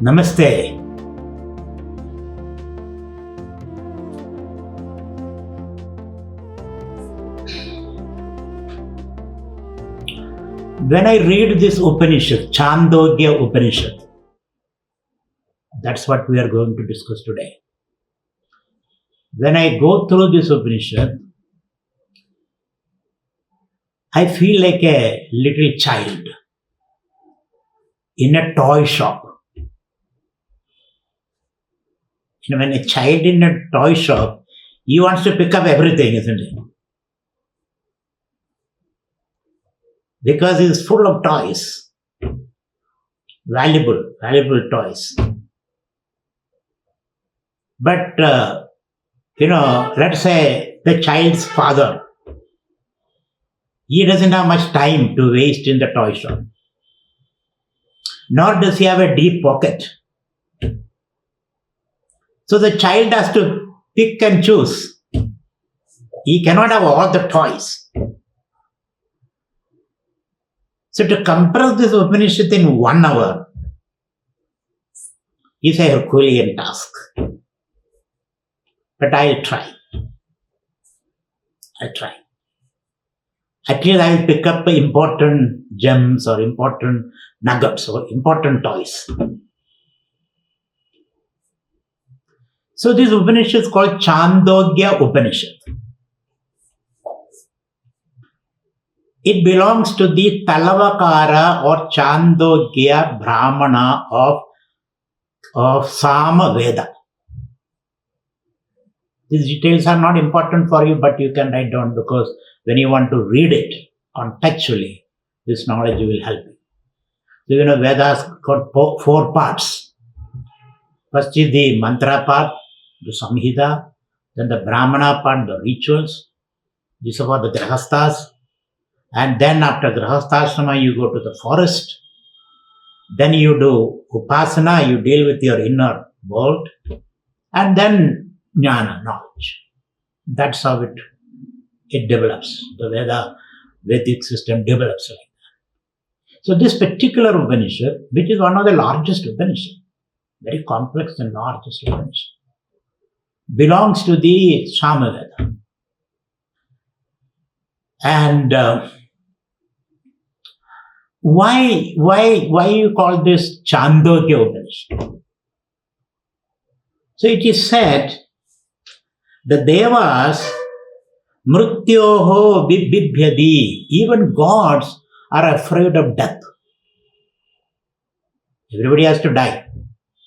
Namaste. When I read this Upanishad, Chandogya Upanishad, that's what we are going to discuss today. When I go through this Upanishad, I feel like a little child in a toy shop. When a child in a toy shop, he wants to pick up everything, isn't it? Because he's full of toys. Valuable toys. But, let's say the child's father, he doesn't have much time to waste in the toy shop. Nor does he have a deep pocket. So the child has to pick and choose. He cannot have all the toys. So to compress this Upanishad in 1 hour is a Herculean task. But I'll try. At least I will pick up important gems or important nuggets or important toys. So this Upanishad is called Chandogya Upanishad. It belongs to the Talavakara or Chandogya Brahmana of Sama Veda. These details are not important for you, but you can write down because when you want to read it contextually, this knowledge will help you. So, Vedas got 4 parts. First is the mantra part, the Samhita, then the Brahmana part, the rituals. These are for the Grahasthas. And then after Grahasthashrama, you go to the forest. Then you do Upasana, you deal with your inner world. And then Jnana, knowledge. That's how it develops. The Vedic system develops like that. So this particular Upanishad, which is one of the largest Upanishads, very complex and largest Upanishad, belongs to the Samaveda. And why you call this Chandogya Upanishad? So it is said, the Devas Mrityoho Bibhyadi, even gods are afraid of death. Everybody has to die,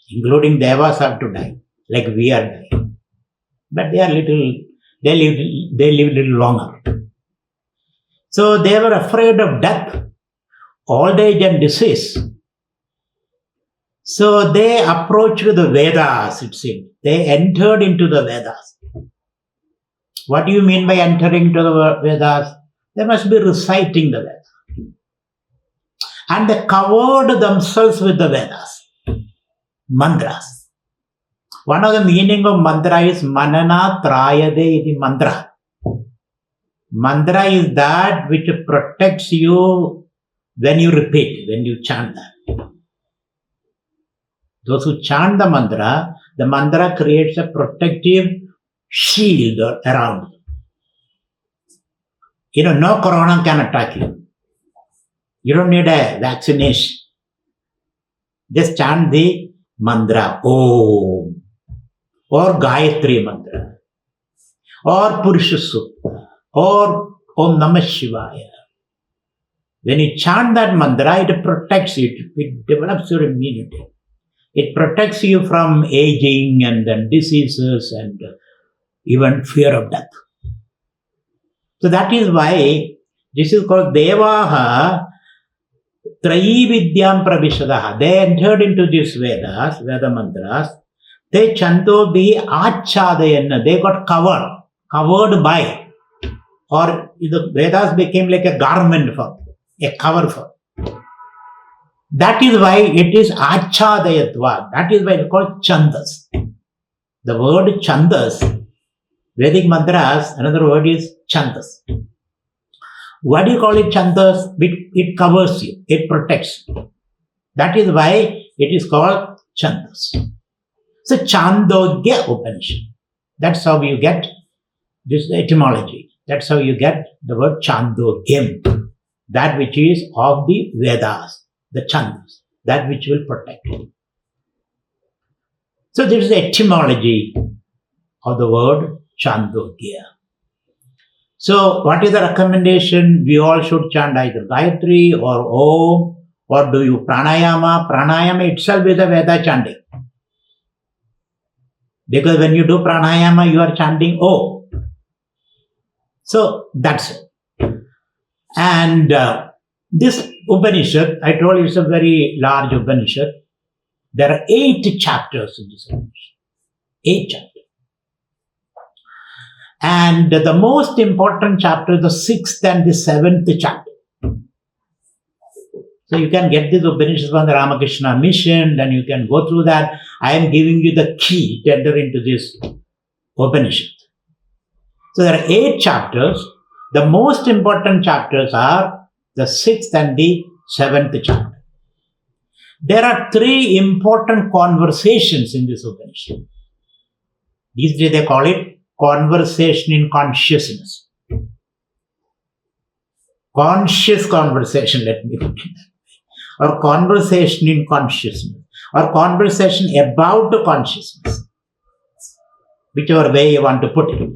including Devas have to die, like we are dying. But they live little longer. So they were afraid of death, old age and disease. So they approached the Vedas, it seemed. They entered into the Vedas. What do you mean by entering into the Vedas? They must be reciting the Vedas. And they covered themselves with the Vedas. Mantras. One of the meaning of mantra is manana trayade iti mantra. Mantra is that which protects you when you repeat, when you chant that. Those who chant the mantra creates a protective shield around you. No corona can attack you. You don't need a vaccination. Just chant the mantra, Om, or Gayatri mantra, or Purusha Sukta, or Om Namah Shivaya. When you chant that mantra, it protects you. It develops your immunity. It protects you from aging and then diseases and even fear of death. So that is why this is called Devaha Trayi Vidyam Pravishadaha. They entered into these Vedas, Veda mantras. They Chandobi Achadayana. They got covered by, or the Vedas became like a garment for, a cover for. That is why it is Achadayatva. That is why it is called Chandas. The word Chandas, Vedic mantras, another word is Chandas. What do you call it Chandas? It covers you, it protects you. That is why it is called chandas. So Chandogya Upanishad. That's how you get this etymology. That's how you get the word Chandogyam. That which is of the Vedas, the Chandas, that which will protect you. So this is the etymology of the word Chandogya. So what is the recommendation? We all should chant either Gayatri or Om, or do you pranayama? Pranayama itself is a Veda chanting. Because when you do pranayama, you are chanting Om. So that's it. And this Upanishad, I told you it's a very large Upanishad. There are 8 chapters in this Upanishad. 8 chapters. And the most important chapter is the 6th and the 7th chapter. So you can get this Upanishad from the Ramakrishna mission, then you can go through that. I am giving you the key to enter into this Upanishad. So there are 8 chapters. The most important chapters are the 6th and the 7th chapter. There are 3 important conversations in this Upanishad. These days they call it conversation in consciousness. Conscious conversation, let me put it. Or conversation in consciousness. Or conversation about the consciousness. Whichever way you want to put it.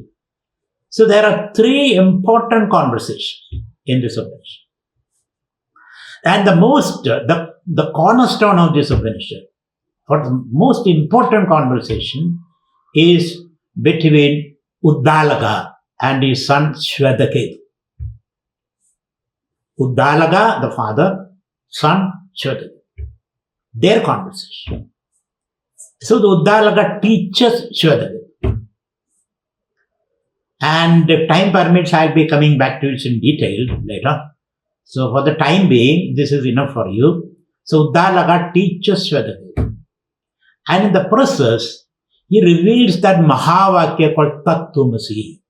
So there are 3 important conversations in this Upanishad. And the cornerstone of this Upanishad, or the most important conversation, is between Uddalaka and his son Shvetaketu. Uddalaka, the father, son Shvetaketu. Their conversation. So the Uddalaka teaches Shvetaketu. And if time permits, I'll be coming back to it in detail later. So for the time being, this is enough for you. So Uddalaka teaches Shvetaketu. And in the process, he reveals that Mahavakya called Tattvamasi.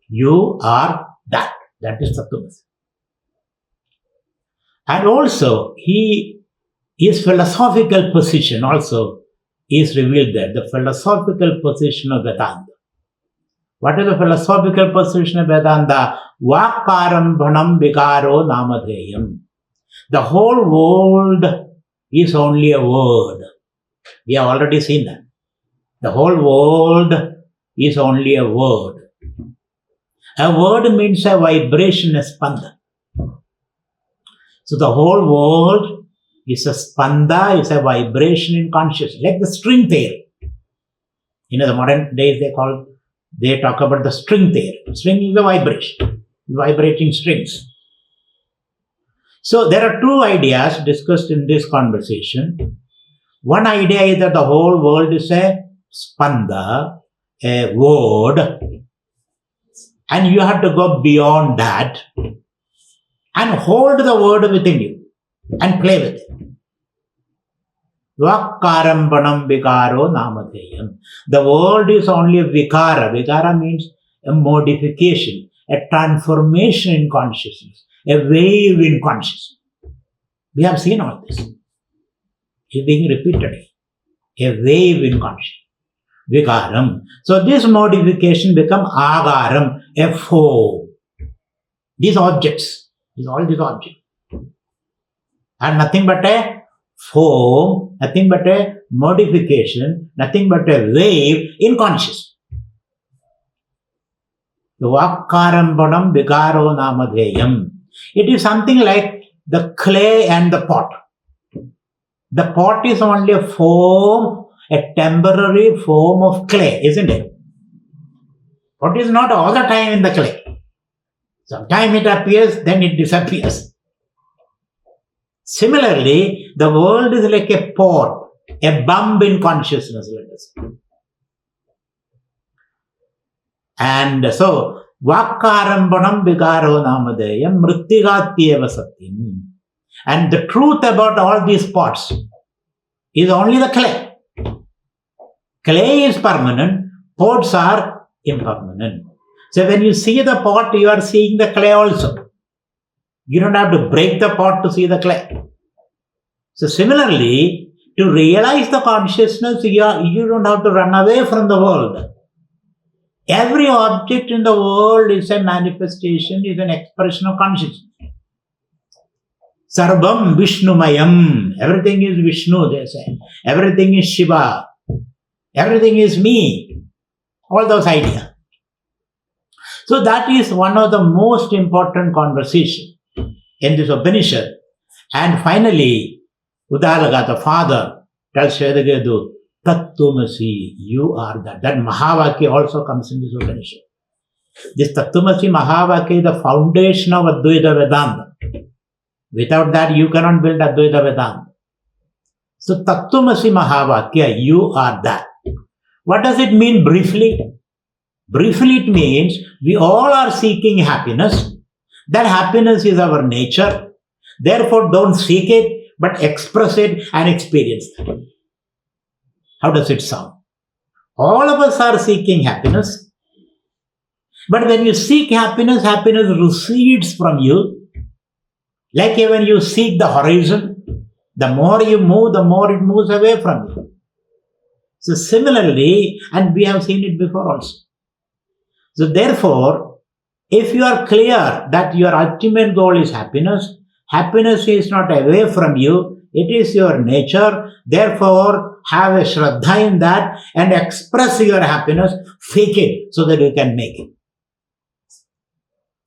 You are that. That is Tattvamasi. And also, his philosophical position also is revealed there. The philosophical position of Vedanta. What is the philosophical position of Vedanta? Vakarambhanam vikaro namadheyam. The whole world is only a word. We have already seen that. The whole world is only a word. A word means a vibration, a spanda. So the whole world is a spanda, is a vibration in consciousness, like the string theory. The modern days they talk about the string theory. String is a vibration, vibrating strings. So there are 2 ideas discussed in this conversation. One idea is that the whole world is a spanda, a word, and you have to go beyond that and hold the word within you and play with it. Vakarambanam vikaro namadheyam. The world is only a vikara. Vikara means a modification, a transformation in consciousness, a wave in consciousness. We have seen all this. It's being repeated. A wave in consciousness. Vikaram. So this modification becomes agaram, a form. These objects, all these objects, are nothing but a form, nothing but a modification, nothing but a wave in consciousness. The Vakarambadam vikaro namadheyam. It is something like the clay and the pot. The pot is only a form, a temporary form of clay, isn't it? Pot is not all the time in the clay. Sometimes it appears, then it disappears. Similarly, the world is like a pot, a bump in consciousness, let us say. And so, Vakarambanam vikaro namadeyam mrittigatyeva satyam. And the truth about all these pots is only the clay. Clay is permanent, pots are impermanent. So when you see the pot, you are seeing the clay also. You don't have to break the pot to see the clay. So similarly, To realize the consciousness, you don't have to run away from the world. Every object in the world is a manifestation, is an expression of consciousness. Sarvam Vishnumayam. Everything is Vishnu, they say. Everything is Shiva. Everything is me. All those ideas. So that is one of the most important conversations in this Upanishad. And finally, Udalaga, the father, tells Shvedagadu, Tattvamasi, you are that. That Mahavakya also comes in this Upanishad. This Tattvamasi Mahavakya is the foundation of Advaita Vedanta. Without that, you cannot build Advaita Vedanta. So, Tattvamasi Mahavakya, you are that. What does it mean briefly? Briefly, it means we all are seeking happiness. That happiness is our nature. Therefore, don't seek it, but express it and experience it. How does it sound? All of us are seeking happiness. But when you seek happiness, happiness recedes from you. Like when you seek the horizon, the more you move, the more it moves away from you. So similarly, and we have seen it before also. So therefore, if you are clear that your ultimate goal is happiness, happiness is not away from you, it is your nature. Therefore, have a shraddha in that and express your happiness, fake it so that you can make it.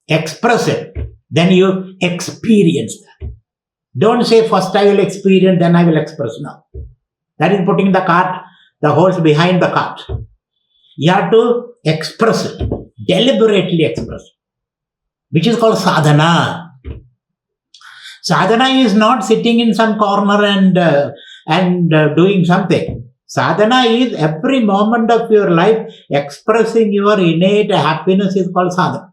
Express it. Then you experience that. Don't say first I will experience, then I will express. No. That is putting the horse behind the cart. You have to express it, deliberately express it, which is called sadhana. Sadhana is not sitting in some corner and doing something. Sadhana is every moment of your life expressing your innate happiness is called sadhana.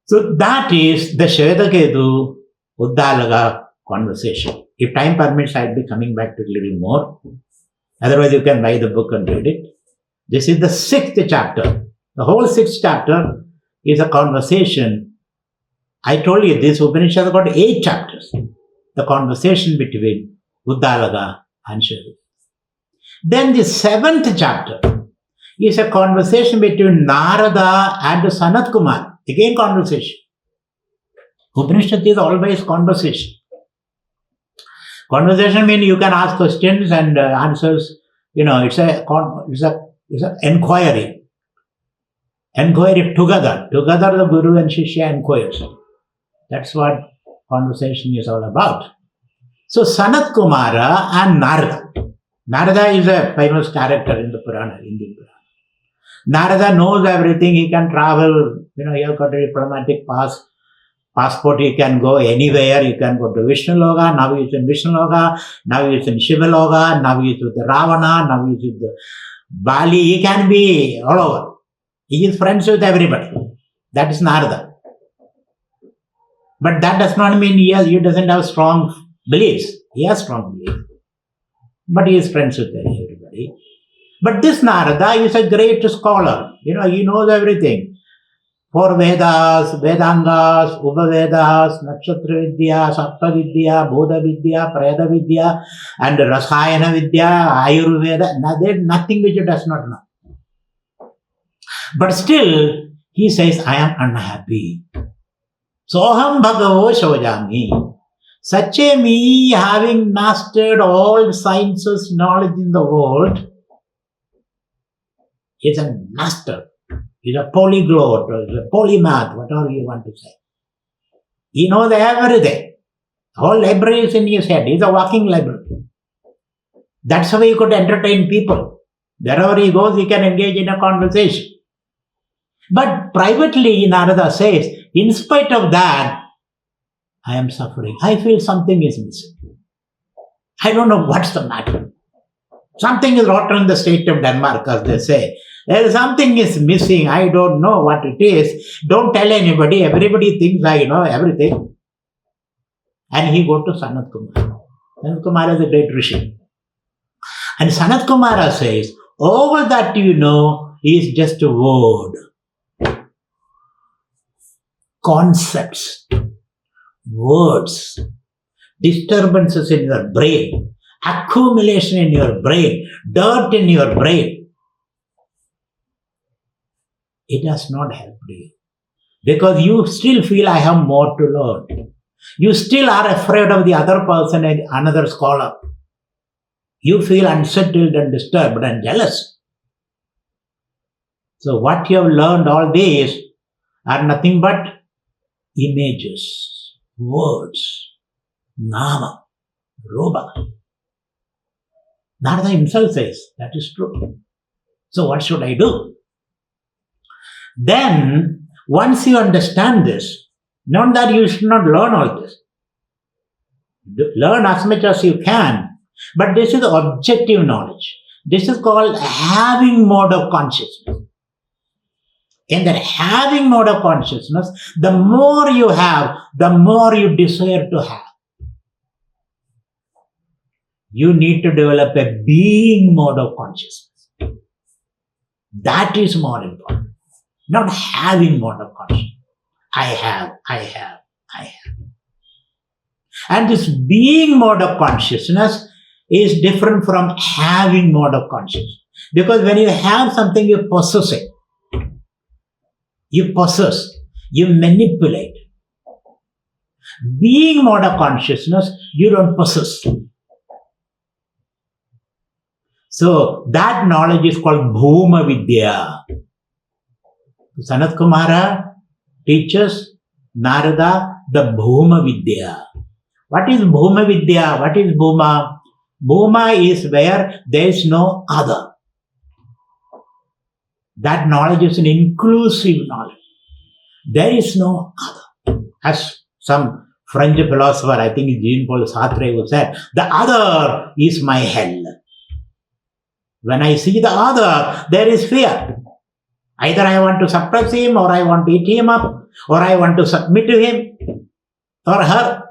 So that is the Shvedaketu Uddalaga conversation. If time permits, I'll be coming back to it a little more. Otherwise, you can buy the book and read it. This is the 6th chapter. The whole 6th chapter is a conversation. I told you this Upanishad has got 8 chapters. The conversation between Uddalaga and Shvedagadu. Then the 7th chapter is a conversation between Narada and Sanat Kumar. Again, conversation. Upanishad is always conversation. Conversation means you can ask questions and answers. It's an enquiry. Enquiry together. Together, the Guru and Shishya inquires. That's what conversation is all about. So, Sanat Kumara and Narada. Narada is a famous character in the Purana, Indian Purana. Narada knows everything. He can travel. He has got a diplomatic passport. He can go anywhere. He can go to Vishnu Loka. Now he is in Vishnu Loka. Now he is in Shiva Loka. Now he is with the Ravana. Now he is with the Bali. He can be all over. He is friends with everybody. That is Narada. But that does not mean he doesn't have strong beliefs. He has strong beliefs. But he is friends with everybody. But this Narada is a great scholar. He knows everything. 4 Vedas, Vedangas, Upavedas, Nakshatra Vidya, Sattva Vidya, Bodha Vidya, Preda Vidya, and Rasayana Vidya, Ayurveda. There is nothing which he does not know. But still, he says, I am unhappy. Soham Bhagavo Shojami. Such a me, having mastered all sciences, knowledge in the world, is a master. He's a polyglot, or a polymath, whatever you want to say. He knows everything. The whole library is in his head. He's a walking library. That's how he could entertain people. Wherever he goes, he can engage in a conversation. But privately, Narada says, in spite of that, I am suffering. I feel something is missing. I don't know what's the matter. Something is rotten in the state of Denmark, as they say. There is something is missing. I don't know what it is. Don't tell anybody. Everybody thinks I know everything. And he go to Sanat Kumara. Sanat Kumara is a great Rishi. And Sanat Kumara says, all that you know is just a word. Concepts. Words. disturbances in your brain, accumulation in your brain, dirt in your brain. It has not helped you. Because you still feel I have more to learn. You still are afraid of the other person and another scholar. You feel unsettled and disturbed and jealous. So what you have learned all these are nothing but images, words, nama, rupa. Narada himself says that is true. So what should I do? Then, once you understand this, not that you should not learn all this. Learn as much as you can. But this is objective knowledge. This is called having mode of consciousness. In that having mode of consciousness, the more you have, the more you desire to have. You need to develop a being mode of consciousness. That is more important. Not having mode of consciousness. I have. And this being mode of consciousness is different from having mode of consciousness. Because when you have something, you possess it. You possess. You manipulate. Being mode of consciousness, you don't possess. So that knowledge is called Bhuma Vidya. Sanat Kumara teaches Narada the Bhuma Vidya. What is Bhuma Vidya? What is Bhuma? Bhuma is where there is no other. That knowledge is an inclusive knowledge. There is no other. As some French philosopher, I think Jean-Paul Sartre, who said, the other is my hell. When I see the other, there is fear. Either I want to suppress him, or I want to eat him up, or I want to submit to him or her.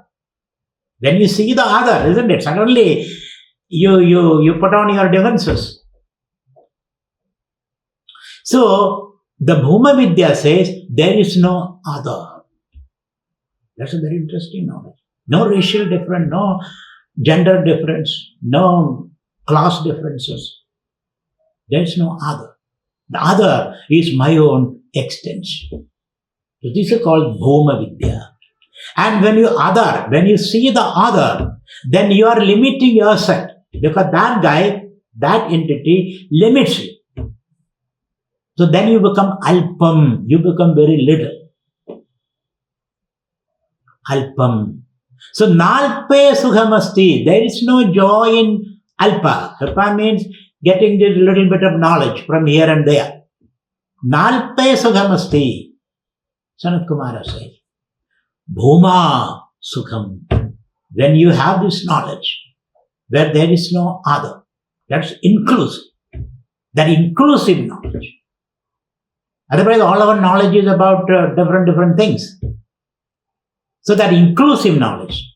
When you see the other, isn't it? Suddenly you put on your defenses. So the Bhuma Vidya says there is no other. That's a very interesting knowledge. No racial difference, no gender difference, no class differences. There is no other. The other is my own extension. So this is called Bhuma Vidya. And when you see the other, then you are limiting yourself. Because that guy, that entity limits you. So then you become alpam. You become very little. Alpam. So nalpe sukhamasti. There is no joy in alpa. Alpa means getting this little bit of knowledge from here and there. Nalpe sukhamasti. Sanat Kumara says. Bhuma sukham. When you have this knowledge, where there is no other, that's inclusive. That inclusive knowledge. Otherwise, all our knowledge is about different things. So that inclusive knowledge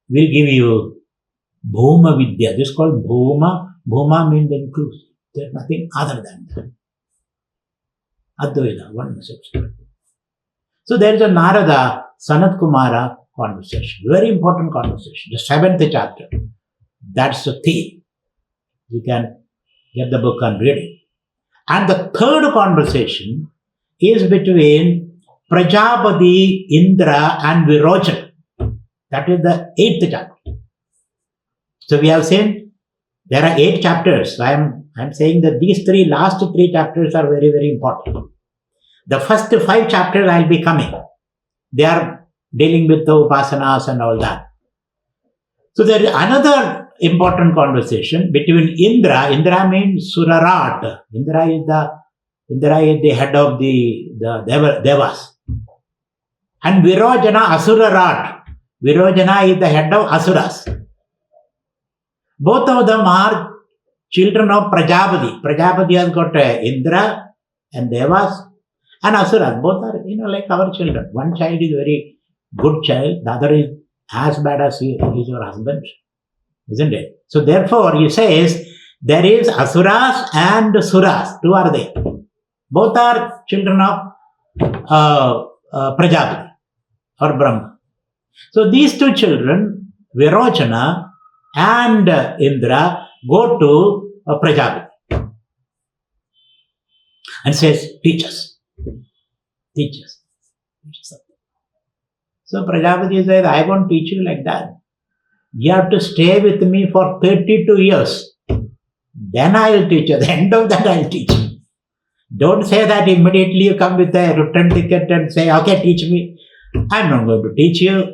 will give you Bhuma Vidya. This is called Bhuma. Bhuma means inclusive. There's nothing other than that. Advaita, oneness. So there is a Narada Sanat Kumara conversation. Very important conversation. The 7th chapter. That's the theme. You can get the book and read it. And the third conversation is between Prajapati, Indra and Virochan. That is the 8th chapter. So we have seen there are 8 chapters. So I'm saying that these last three chapters are very, very important. The first 5 chapters I'll be coming. They are dealing with the upasanas and all that. So there is another important conversation between Indra. Indra means Surarat. Indra is the head of the Devas. And Virojana Asurarat. Virojana is the head of Asuras. Both of them are children of Prajapati. Prajapati has got Indra and Devas and Asuras. Both are, like our children. One child is very good child. The other is as bad as he is your husband. Isn't it? So therefore, he says, there is Asuras and Suras. 2 are there. Both are children of Prajapati or Brahma. So these two children, Virojana and Indra, go to Prajapati and says, teach us. Teach us. So Prajapati says, I won't teach you like that. You have to stay with me for 32 years. Then I will teach you. At the end of that, I will teach you. Don't say that immediately you come with a return ticket and say, okay, teach me. I'm not going to teach you.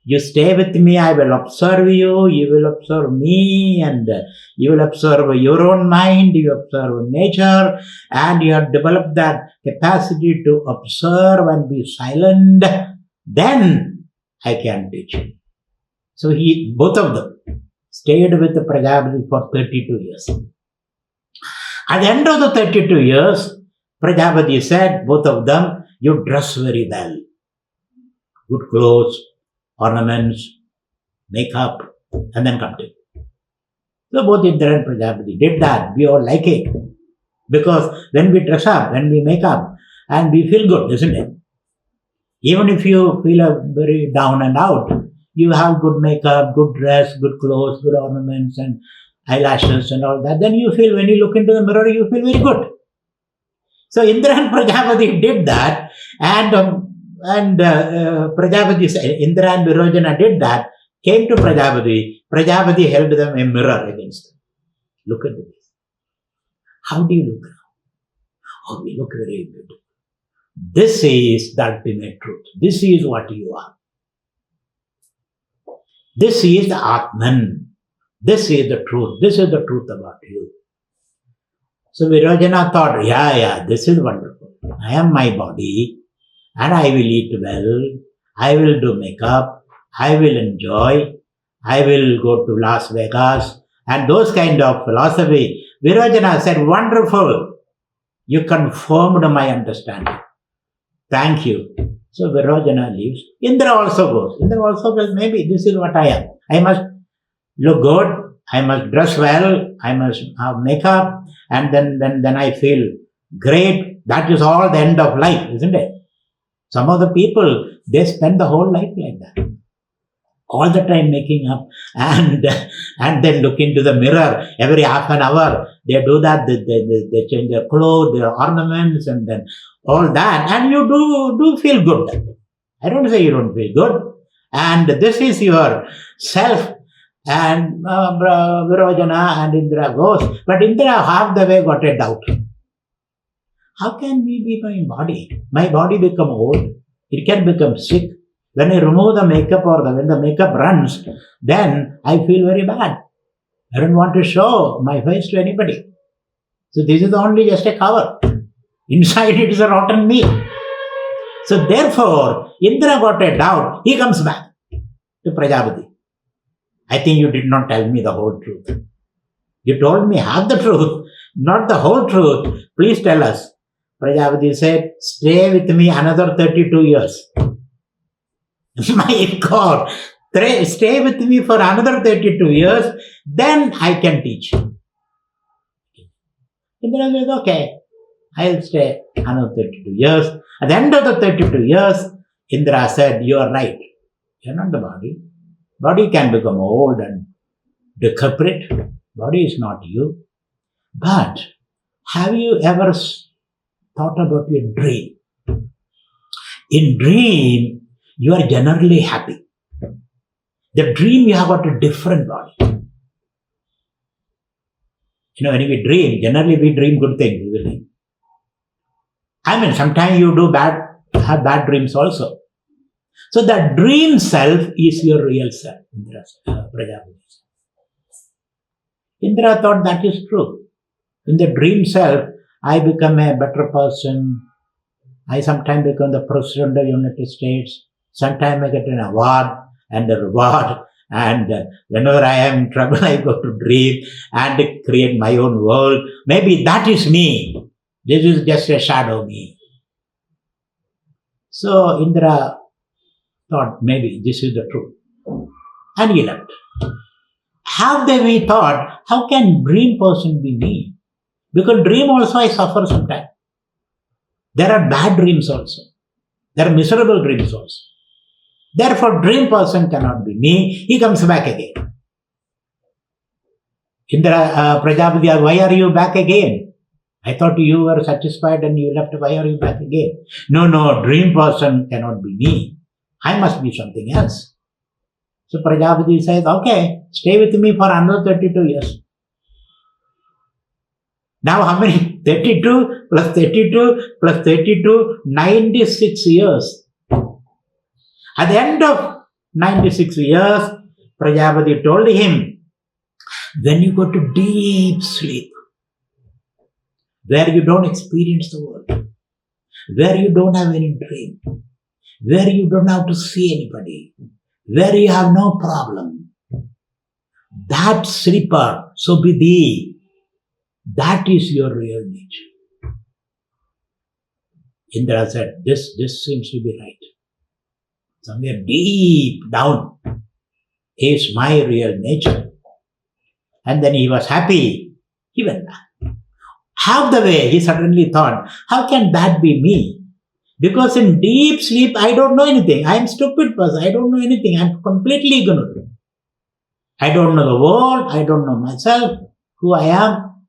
You stay with me, I will observe you, you will observe me, and you will observe your own mind, you observe nature, and you have developed that capacity to observe and be silent. Then I can teach you. So both of them stayed with the Prajapati for 32 years. At the end of the 32 years, Prajapati said, both of them, you dress very well. Good clothes, ornaments, makeup, and then come to it. So both Indra and Prajapati did that. We all like it. Because when we dress up, when we make up, and we feel good, isn't it? Even if you feel very down and out, you have good makeup, good dress, good clothes, good ornaments, and eyelashes and all that. Then you feel, when you look into the mirror, you feel very good. So Indra and Prajapati did that, and Prajapati, Indra and Virojana did that, came to Prajapati. Prajapati held them a mirror against them. Look at this. How do you look now? Oh, we look very good. This is the ultimate truth. This is what you are. This is the Atman. This is the truth. This is the truth about you. So Virojana thought, this is wonderful. I am my body and I will eat well. I will do makeup. I will enjoy. I will go to Las Vegas. And those kind of philosophy. Virojana said, wonderful. You confirmed my understanding. Thank you. So Virojana leaves. Indra also goes. Indra also goes, maybe this is what I am. I must look good. I must dress well. I must have makeup. And then I feel great. That is all the end of life, isn't it? Some of the people, they spend the whole life like that. All the time making up and then look into the mirror every half an hour. They do that. They change their clothes, their ornaments, and then all that. And you do feel good. I don't say you don't feel good. And this is your self. And Virojana and Indra goes. But Indra half the way got a doubt. How can we be my body? My body become old. It can become sick. When I remove the makeup or when the makeup runs, then I feel very bad. I don't want to show my face to anybody. So this is only just a cover. Inside it is a rotten meat. So therefore, Indra got a doubt. He comes back to Prajapati. I think you did not tell me the whole truth. You told me half the truth, not the whole truth. Please tell us. Prajapati said, stay with me another 32 years. My God, stay with me for another 32 years, then I can teach you. Indra said, okay, I'll stay another 32 years. At the end of the 32 years, Indra said, you are right. You are not the body. Body can become old and decrepit. Body is not you. But have you ever thought about your dream? In dream, you are generally happy. The dream, you have got a different body. When we dream, generally we dream good things, isn't it? I mean, sometimes you have bad dreams also. So the dream self is your real self, Prajapati. Indra thought that is true. In the dream self, I become a better person. I sometimes become the President of the United States. Sometimes I get an award and a reward. And whenever I am in trouble, I go to dream and create my own world. Maybe that is me. This is just a shadow me. So Indra thought maybe this is the truth. And he left. Half the way thought, how can dream person be me? Because dream also I suffer sometimes. There are bad dreams also. There are miserable dreams also. Therefore, dream person cannot be me. He comes back again. Indra, Prajapati, why are you back again? I thought you were satisfied and you left. Why are you back again? No, dream person cannot be me. I must be something else. So Prajapati says, okay, stay with me for another 32 years. Now how many? 32 plus 32 plus 32, 96 years. At the end of 96 years, Prajapati told him, when you go to deep sleep, where you don't experience the world, where you don't have any dream, where you don't have to see anybody, where you have no problem, that sleeper, so be thee. That is your real nature. Indra said, this seems to be right. Somewhere deep down is my real nature. And then he was happy. He went back. Half the way, he suddenly thought, how can that be me? Because in deep sleep, I don't know anything. I am a stupid person. I don't know anything. I am completely ignorant. I don't know the world. I don't know myself, who I am.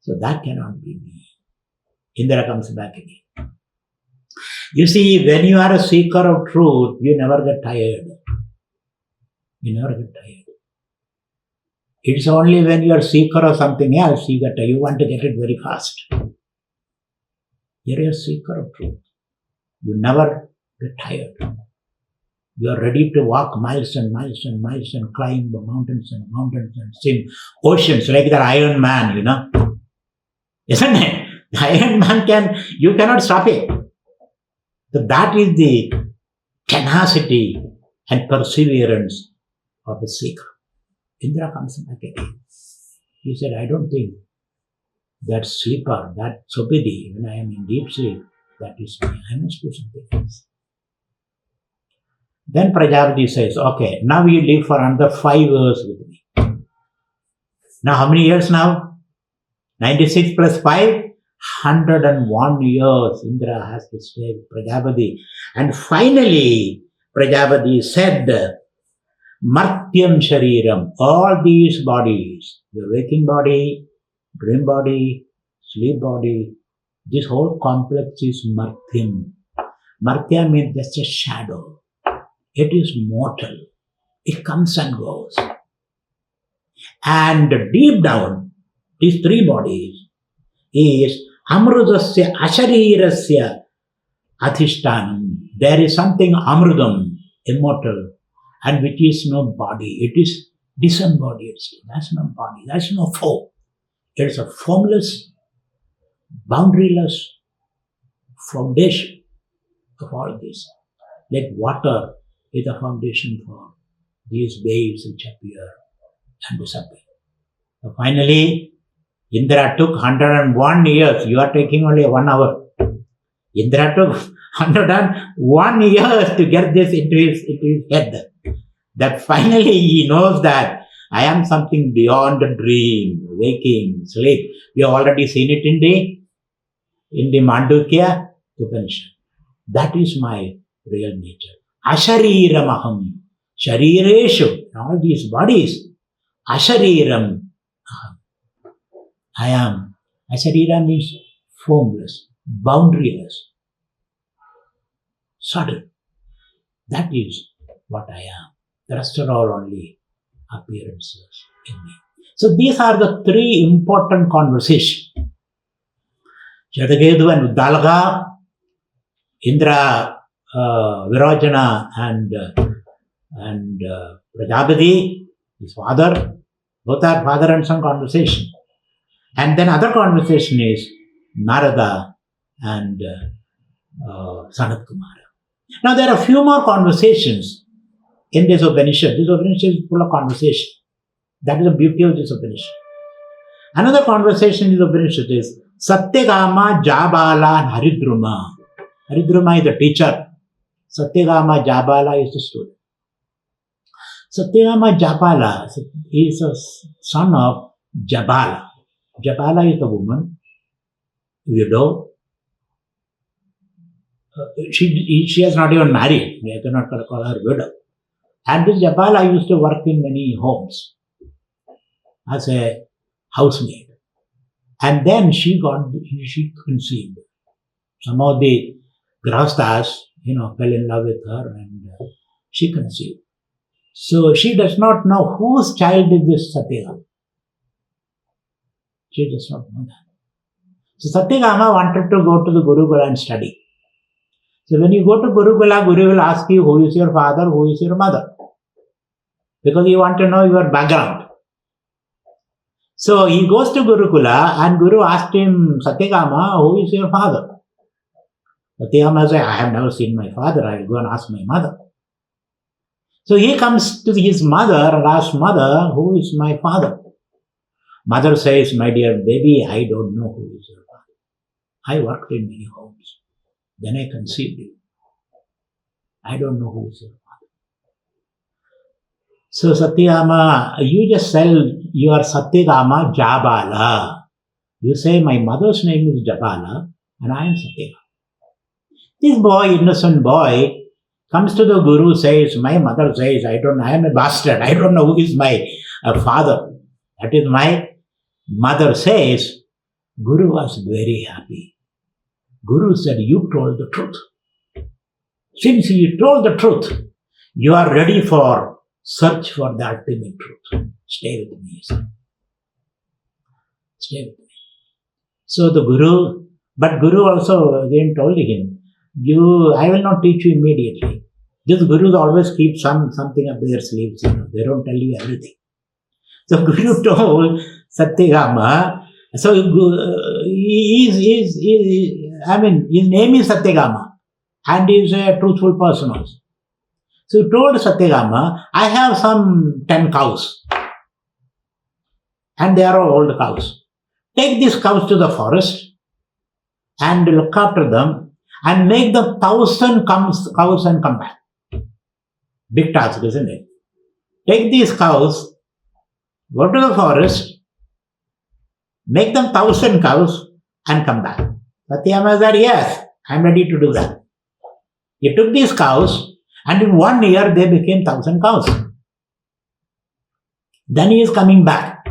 So that cannot be me. Indra comes back again. You see, when you are a seeker of truth, you never get tired. You never get tired. It's only when you are a seeker of something else, you want to get it very fast. You're a seeker of truth. You never get tired. You are ready to walk miles and miles and miles and climb the mountains and swim oceans like that Iron Man, Isn't it? The Iron Man you cannot stop it. So that is the tenacity and perseverance of a seeker. Indra comes back again. He said, I don't think that sleeper, that Sobidi, when I am in deep sleep, that is me. I must do something else. Then Prajapati says, okay, now you live for another 5 years with me. Now how many years now? 96 plus 5? 101 years Indra has to stay with Prajapati. And finally, Prajapati said, Martyam Shariram, all these bodies, your waking body, dream body, sleep body, this whole complex is Martyam. Martya means just a shadow. It is mortal. It comes and goes. And deep down, these 3 bodies is Amrudasya Asharirasya Adhishtanam. There is something Amrudam, immortal, and which is no body. It is disembodied state. That's no body. That's no form. It is a formless, boundaryless foundation of all this. Like water is the foundation for these waves which appear and disappear. So finally, Indra took 101 years. You are taking only 1 hour. Indra took 101 years to get this into his head. That finally he knows that I am something beyond the dream, waking, sleep. We have already seen it in the Chandogya Upanishad. That is my real nature. Ashariramaham. Sharireshu. All these bodies. Ashariram. I am. Asharira means formless, boundaryless, subtle. That is what I am. The rest are all only appearances in me. So these are the 3 important conversations. Chandogya and Uddalaka, Indra, Virajana and Prajapati, his father, both are father and son conversation. And then other conversation is Narada and Sanat Kumara. Now there are a few more conversations in this Upanishad. This Upanishad is full of conversation. That is the beauty of this Upanishad. Another conversation in the Upanishad is Satyagama, Jabala, and Haridruma. Haridruma is the teacher. Satyagama, Jabala is the student. Satyagama Jabala is a son of Jabala. Jabala is the woman, widow, she has not even married. We cannot call her widow. And this Japala used to work in many homes as a housemaid. And then she conceived. Some of the grahasthas, fell in love with her and she conceived. So she does not know whose child is this Satyagama. She does not know that. So Satyagama wanted to go to the Gurukula and study. So when you go to Gurukula, Guru will ask you who is your father, who is your mother. Because you want to know your background. So he goes to Gurukula and Guru asked him, Satyagama, who is your father? Satyagama said, I have never seen my father, I will go and ask my mother. So he comes to his mother and asks, Mother, who is my father? Mother says, my dear baby, I don't know who is your father. I worked in many homes. Then I conceived you. I don't know who is your father. So Satyagama, you just tell you are Satyagama Jabala. You say, my mother's name is Jabala and I am Satyagama. This boy, innocent boy, comes to the Guru, says, my mother says, I am a bastard. I don't know who is my father. That is my mother says. Guru was very happy. Guru said, you told the truth. Since you told the truth, you are ready for search for the ultimate truth. Stay with me, son. Stay with me. So the Guru also again told him, I will not teach you immediately. These Gurus always keep something up their sleeves. They don't tell you everything. So Guru told Satyagama, so his name is Satyagama and he is a truthful person also. So he told Satyagama, I have some 10 cows and they are all old cows. Take these cows to the forest and look after them and make the 1,000 cows and come back. Big task, isn't it? Take these cows, go to the forest, make them 1,000 cows and come back. Satyagama said, yes, I am ready to do that. He took these cows and in 1 year they became 1,000 cows. Then he is coming back.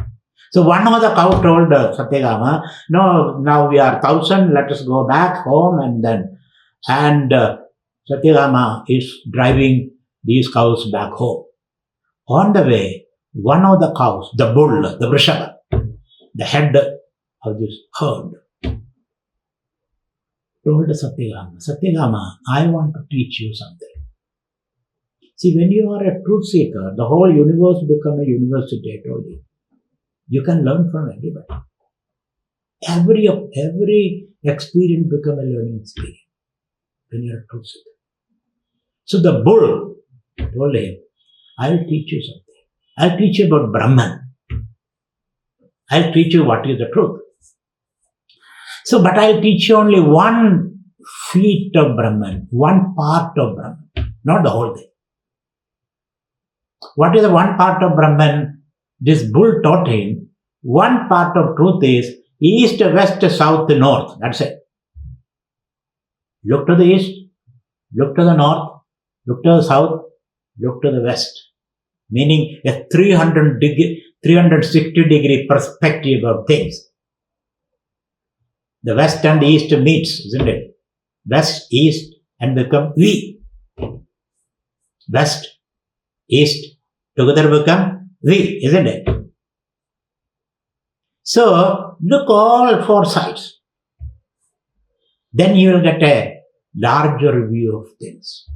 So one of the cow told Satyagama, no, now we are 1,000, let us go back home and Satyagama is driving these cows back home. On the way, one of the cows, the bull, the Vrishaba, the head of this herd, told Satyagama, I want to teach you something. See, when you are a truth seeker, the whole universe becomes a university, I told you. You can learn from everybody. Every experience becomes a learning experience when you are a truth seeker. So the bull told him, I will teach you something. I will teach you about Brahman. I will teach you what is the truth. So, but I will teach you only one feet of Brahman, one part of Brahman, not the whole thing. What is the one part of Brahman? This bull taught him, one part of truth is east, west, south, north. That's it. Look to the east, look to the north, look to the south, look to the west. Meaning a 360 degree perspective of things. The west and east meets, isn't it? West, east, and become we. West, east, together become we, isn't it? So, look all four sides. Then you will get a larger view of things.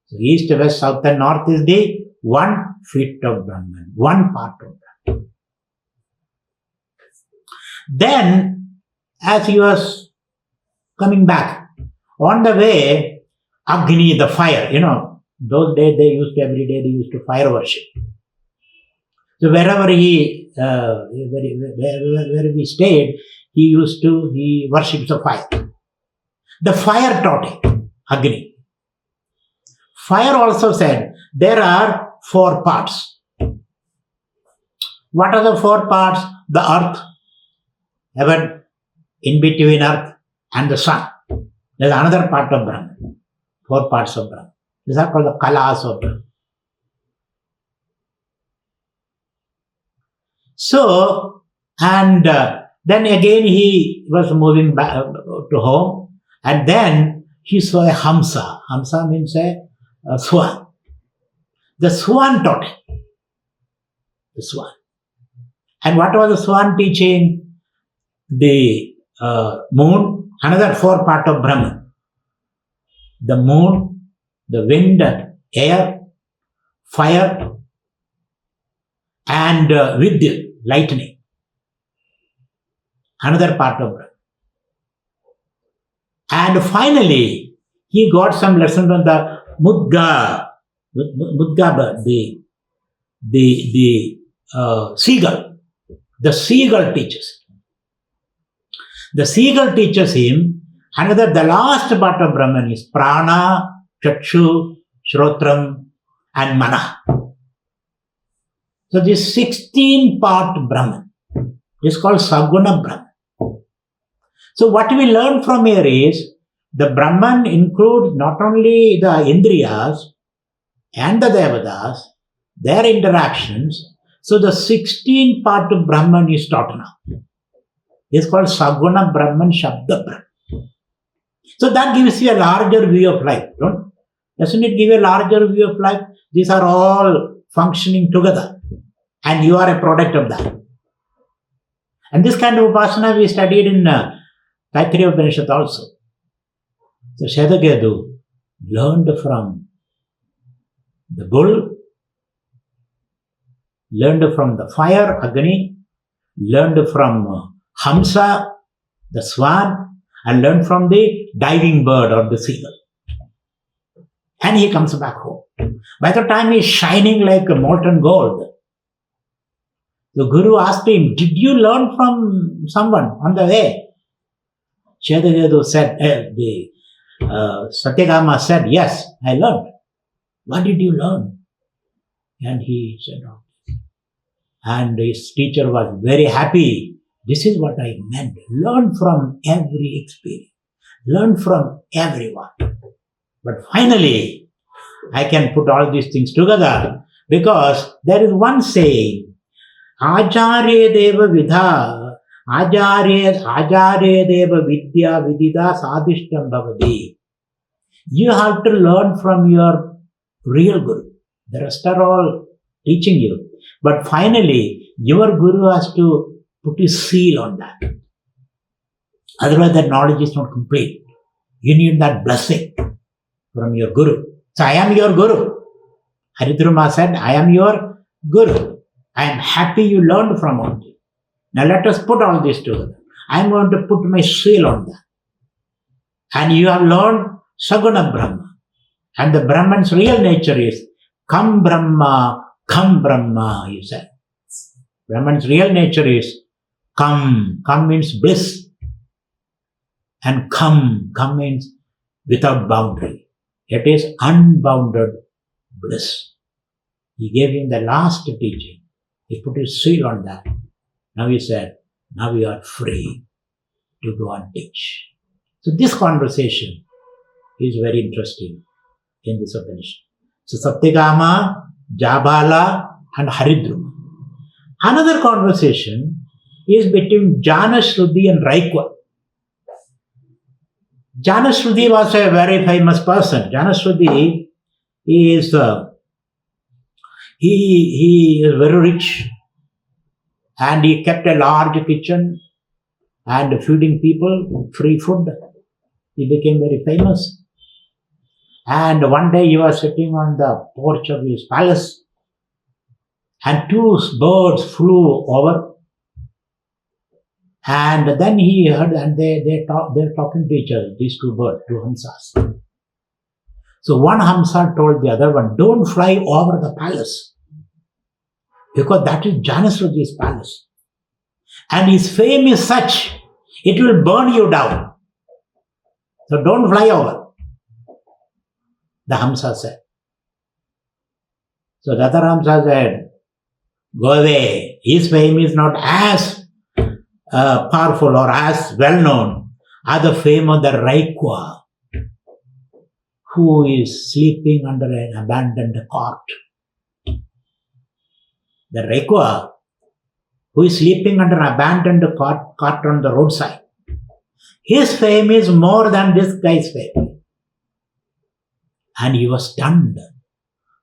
So, east, west, south, and north is the one feet of Brahman, one part of Brahman. Then, as he was coming back, on the way, agony, the fire, those days every day they used to fire worship. So wherever where we stayed, he worships the fire. The fire taught him, agony. Fire also said, there are 4 parts. What are the 4 parts? The earth, heaven, in between earth and the sun. There's another part of Brahman. 4 parts of Brahman. These are called the kalas of Brahman. So, and then again he was moving back to home, and then he saw a hamsa. Hamsa means a swan. The swan taught him. The swan. And what was the swan teaching? The moon, another 4 part of Brahman. The moon, the wind, air, fire, and vidyut, lightning. Another part of Brahman. And finally, he got some lesson on the mudga bird, the seagull. The seagull teaches him. The seagull teaches him the last part of Brahman is prana, chakshu, shrotram, and mana. So this 16-part Brahman is called Saguna Brahman. So what we learn from here is the Brahman includes not only the Indriyas and the Devatas, their interactions. So the 16-part of Brahman is taught now. It's called Saguna Brahman, Shabda Brahman. So that gives you a larger view of life. Doesn't it give you a larger view of life? These are all functioning together. And you are a product of that. And this kind of upasana we studied in Gayatri Upanishad also. So Chandogya learned from the bull, learned from the fire, agony, learned from hamsa, the swan, and learned from the diving bird or the seagull. And he comes back home. By the time he is shining like a molten gold, the Guru asked him, did you learn from someone on the way? Chandogya said, Satyagama said, yes, I learned. What did you learn? And he said, oh. And his teacher was very happy. This is what I meant. Learn from every experience. Learn from everyone. But finally, I can put all these things together because there is one saying, Acharya deva vidha, Acharya deva vidya vidida sadishtam bhavati. You have to learn from your real Guru. The rest are all teaching you. But finally, your Guru has to put his seal on that. Otherwise, that knowledge is not complete. You need that blessing from your Guru. So, I am your Guru. Haridruma said, I am your Guru. I am happy you learned from all this. Now, let us put all this together. I am going to put my seal on that. And you have learned Saguna Brahma. And the Brahman's real nature is Kam Brahma, he said. Brahman's real nature is Kam. Kam means bliss. And Kam means without boundary. It is unbounded bliss. He gave him the last teaching. He put his seal on that. Now he said, now you are free to go and teach. So this conversation is very interesting in this Upanishad. So Satyagama, Jabala and Haridruma. Another conversation is between Janashruti and Raikwa. Janashruti was a very famous person. Janashruti is he is very rich and he kept a large kitchen and feeding people free food. He became very famous. And one day he was sitting on the porch of his palace and 2 birds flew over. And then he heard, and they're talking to each other, these 2 birds, 2 hamsas. So one hamsa told the other one, don't fly over the palace, because that is Janasruti's palace. And his fame is such, it will burn you down. So don't fly over, the hamsa said. So the other hamsa said, go away. His fame is not as powerful or as well known as the fame of the Raikwa. who is sleeping under an abandoned cart. The Requa who is sleeping under an abandoned cart on the roadside. His fame is more than this guy's fame. And he was stunned.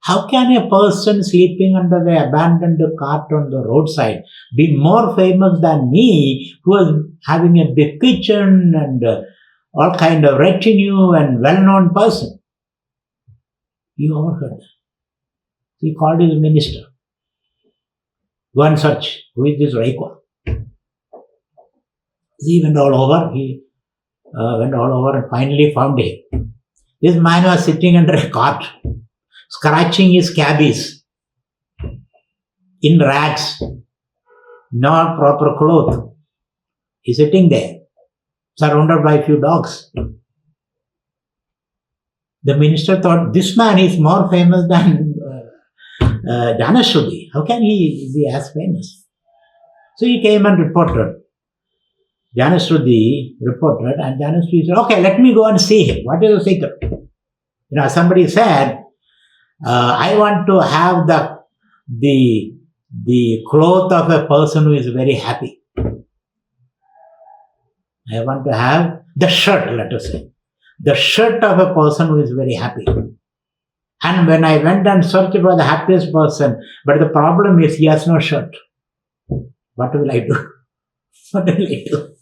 How can a person sleeping under the abandoned cart on the roadside be more famous than me, who was having a big kitchen and all kind of retinue and well-known person? He overheard that. He called his minister. Go and search. Who is this Requa? He went all over. He went all over and finally found him. This man was sitting under a cart, scratching his cabbies in rags, not proper clothes. He's sitting there, surrounded by a few dogs. The minister thought, this man is more famous than Janashruti. How can he be as famous? So he came and reported. Janashruti reported, and Janashruti said, okay, let me go and see him. What is the secret? Somebody said, I want to have the cloth of a person who is very happy. I want to have the shirt, let us say. The shirt of a person who is very happy. And when I went and searched for the happiest person, but the problem is he has no shirt. What will I do? What will I do?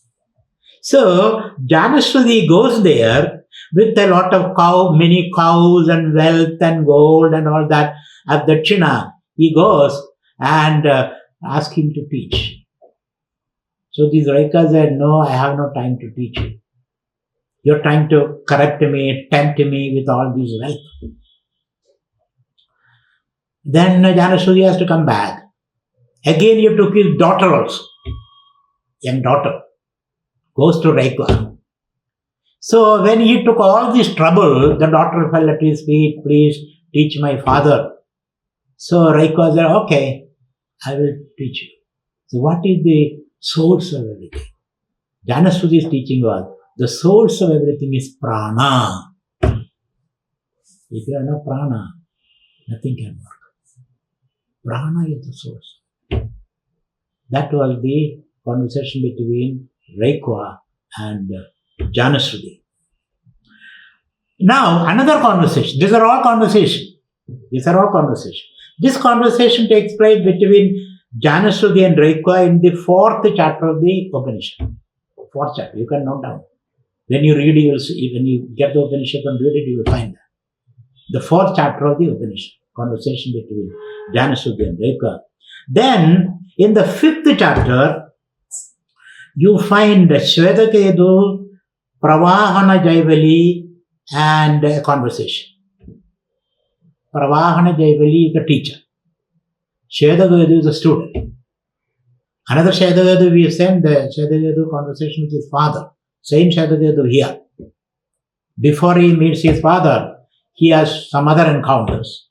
So, Janashruti goes there with a lot of many cows and wealth and gold and all that. At Dakshina, he goes and asks him to teach. So these Requa said, no, I have no time to teach you. You're trying to corrupt me, tempt me with all this wealth. Then Janashruti has to come back. Again, he took his daughter also, young daughter, goes to Requa. So when he took all this trouble, the daughter fell at his feet, please teach my father. So Requa said, okay, I will teach you. So what is the source of everything? Janashruti is teaching us, the source of everything is prana. If you have no prana, nothing can work. Prana is the source. That was the conversation between Requa and Janashruti. Now, another conversation. These are all conversations. This conversation takes place between Janashruti and Requa in the 4th chapter of the Upanishad. 4th chapter. You can note down. When you read, you will see. When you get the Upanishad and read it, you will find that. The 4th chapter of the Upanishad. Conversation between Janashruti and Requa. Then, in the 5th chapter, you find Shvetaketu, Pravahana Jaivali, and a conversation. Pravahana Jaivali is the teacher. Shvetaketu is the student. Another Shvetaketu we have sent the Shvetaketu conversation with his father. Same Shvetaketu here. Before he meets his father, he has some other encounters.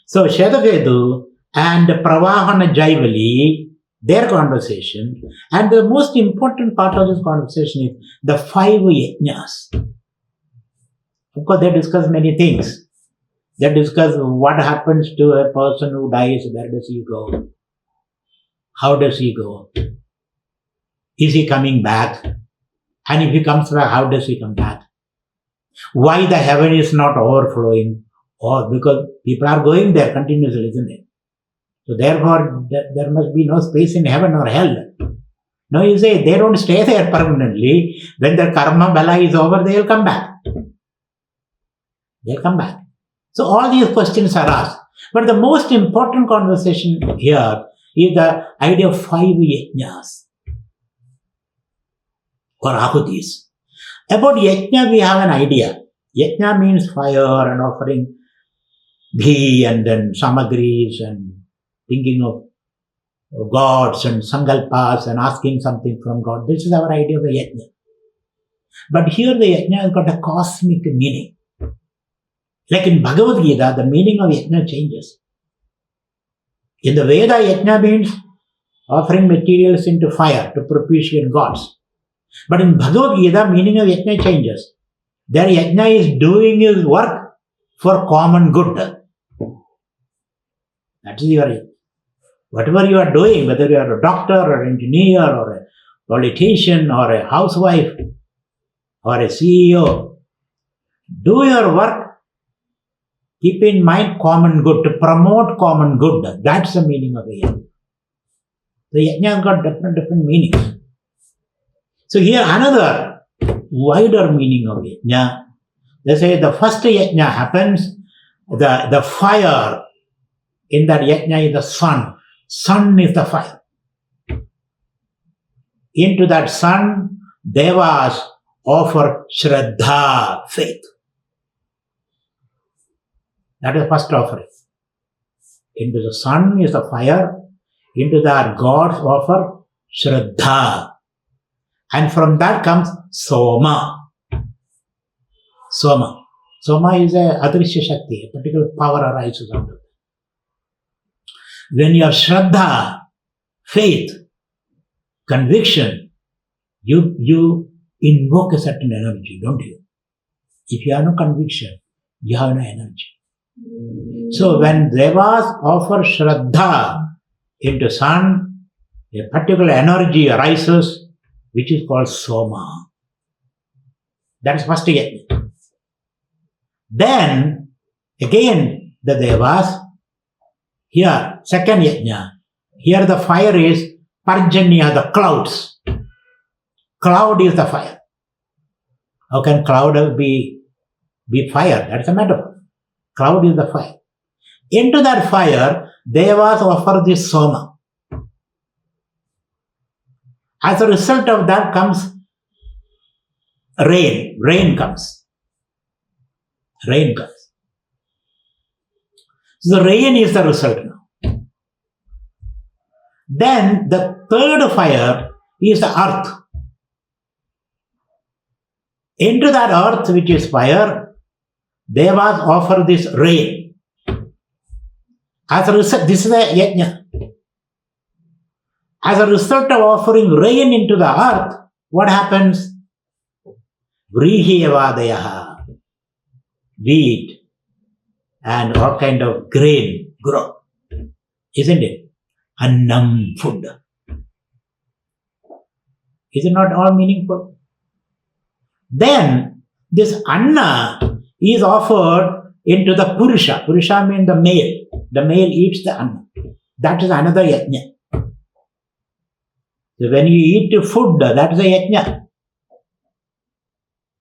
So Shvetaketu and Pravahana Jaivali, their conversation, and the most important part of this conversation is the 5 yajnas. Of course, they discuss many things. They discuss what happens to a person who dies, where does he go? How does he go? Is he coming back? And if he comes back, how does he come back? Why the heaven is not overflowing? Or because people are going there continuously, isn't it? So therefore, there must be no space in heaven or hell. No, you say they don't stay there permanently. When their karma bala is over, they will come back. They'll come back. So all these questions are asked. But the most important conversation here is the idea of 5 yajnas or ahutis. About yajna, we have an idea. Yajna means fire and offering ghee and then samagris and thinking of gods and sankalpas and asking something from God. This is our idea of a yajna. But here the yajna has got a cosmic meaning. Like in Bhagavad Gita, the meaning of yajna changes. In the Veda, yajna means offering materials into fire to propitiate gods. But in Bhagavad Gita, meaning of yajna changes. Their yajna is doing his work for common good. That is your, whatever you are doing, whether you are a doctor or an engineer or a politician or a housewife or a CEO, do your work, keep in mind common good, to promote common good. That's the meaning of the yajna. The yajna has got different meanings. So here another wider meaning of yajna. They say the first yajna happens, the fire in that yajna is the sun. Sun is the fire. Into that sun, devas offer shraddha, faith. That is the first offering. Into the sun is the fire. Into that gods offer shraddha. And from that comes soma. Soma. Soma is a adrishya shakti, a particular power arises out of it. When you have shraddha, faith, conviction, you invoke a certain energy, don't you? If you have no conviction, you have no energy. So when devas offer shraddha into sun, a particular energy arises, which is called soma. That is first yajna. Then, again, the devas, here, second yajna, here the fire is parjanya, the clouds. Cloud is the fire. How can cloud be fire? That's a metaphor. Cloud is the fire. Into that fire, devas offer this soma. As a result of that comes rain. Rain comes. Rain comes. So the rain is the result now. Then the third fire is the earth. Into that earth, which is fire, devas offer this rain. As a result, this is a yajna. As a result of offering rain into the earth, what happens? Vrihiyavadayaha, wheat and all kind of grain grow. Isn't it? Annam, food. Is it not all meaningful? Then this anna is offered into the purusha. Purusha means the male. The male eats the anna. That is another yajna. So when you eat food, that is a yajna.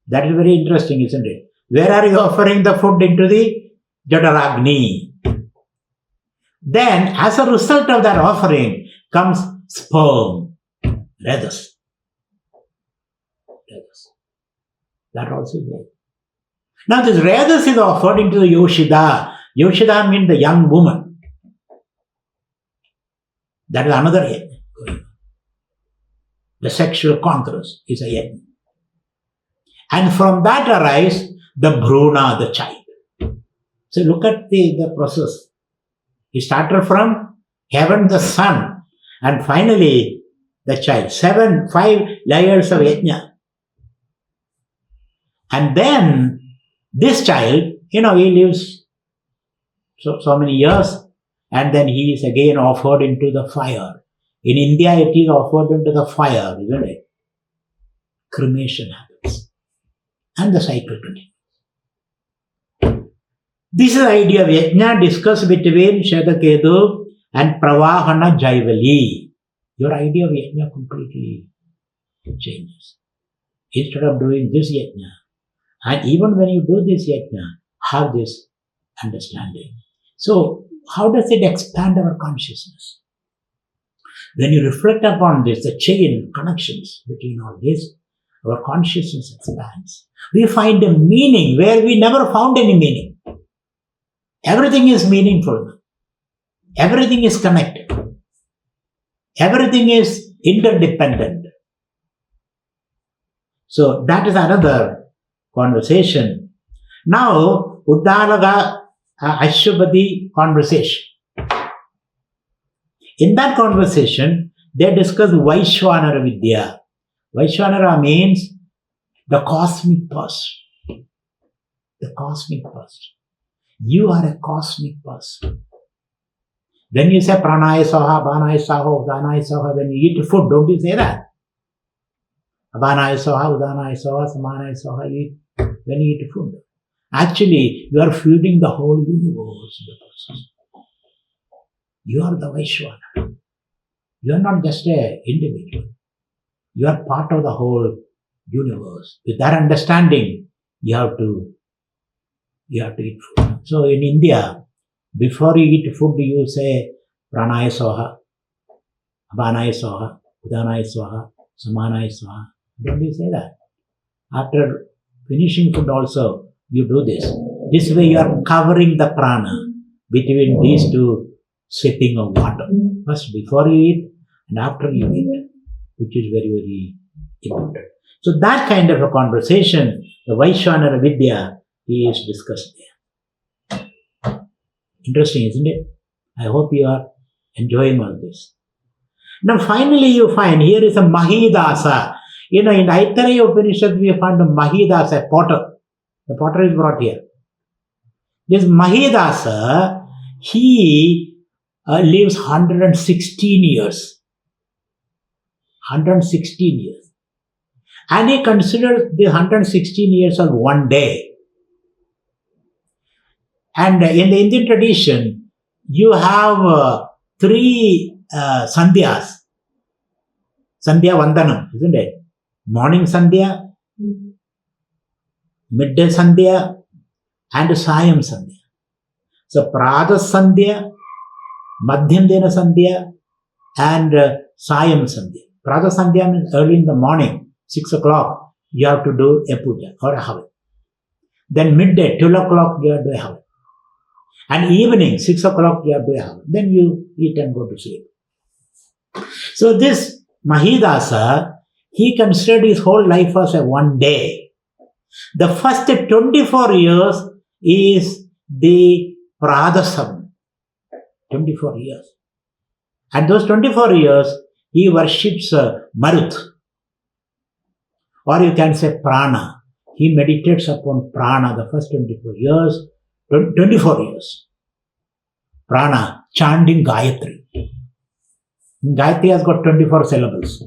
That is very interesting, isn't it? Where are you offering the food? Into the Jadaragni. Then, as a result of that offering, comes sperm, rajas. That also is there. Now, this rajas is offered into the Yoshida. Yoshida means the young woman. That is another yajna. The sexual conquerors is a yajna. And from that arise the Bruna, the child. So look at the process. He started from heaven, the sun, and finally the child. 5 layers of yajna. And then this child, he lives so many years, and then he is again offered into the fire. In India, it is offered into the fire, isn't it? Cremation happens. And the cycle continues. This is the idea of yajna discussed between Shadaketu and Pravahana Jaivali. Your idea of yajna completely changes. Instead of doing this yajna, and even when you do this yajna, have this understanding. So, how does it expand our consciousness? When you reflect upon this, the chain connections between all this, our consciousness expands. We find a meaning where we never found any meaning. Everything is meaningful. Everything is connected. Everything is interdependent. So that is another conversation. Now, Uddalaga Ashwabadi conversation. In that conversation, they discuss Vaishwanara Vidya. Vaishwanara means the cosmic person. the cosmic person. You are a cosmic person. When you say pranaya soha, banaya saho, udanaya soha, when you eat food, don't you say that? Abanaya soha, udanaya soha, samanaya soha, when you eat food. Actually, you are feeding the whole universe. You are the Vaishwana. You are not just an individual. You are part of the whole universe. With that understanding, you have to eat food. So in India, before you eat food, you say pranaya soha, abanaya soha, udanaya soha, samanaya soha. Don't you say that? After finishing food also, you do this. This way you are covering the prana between these two sipping of water. First before you eat and after you eat, which is very, very important. So that kind of a conversation, the Vaishwanara Vidya, is discussed there. Interesting, isn't it? I hope you are enjoying all this. Now finally you find here is a Mahidasa. In Untitled Upanishad we find a Mahidasa, a potter. The potter is brought here. This Mahidasa, he lives 116 years. 116 years. And he considers the 116 years as one day. And in the Indian tradition, you have three sandhyas. Sandhya Vandanam, isn't it? Morning Sandhya, midday Sandhya, and Sayam Sandhya. So Prada Sandhya, Madhyam Dena Sandhya, and Sayam Sandhya. Prada Sandhya means early in the morning, 6 o'clock, you have to do a puja or a havan. Then midday, 12 o'clock, you have to do a havan. And evening, 6 o'clock, you have to do a havan. Then you eat and go to sleep. So this Mahidasa, he considered his whole life as a one day. The first 24 years is the Pradasam. 24 years. And those 24 years, he worships Marut. Or you can say Prana. He meditates upon Prana the first 24 years. 24 years. Prana, chanting Gayatri. Gayatri has got 24 syllables.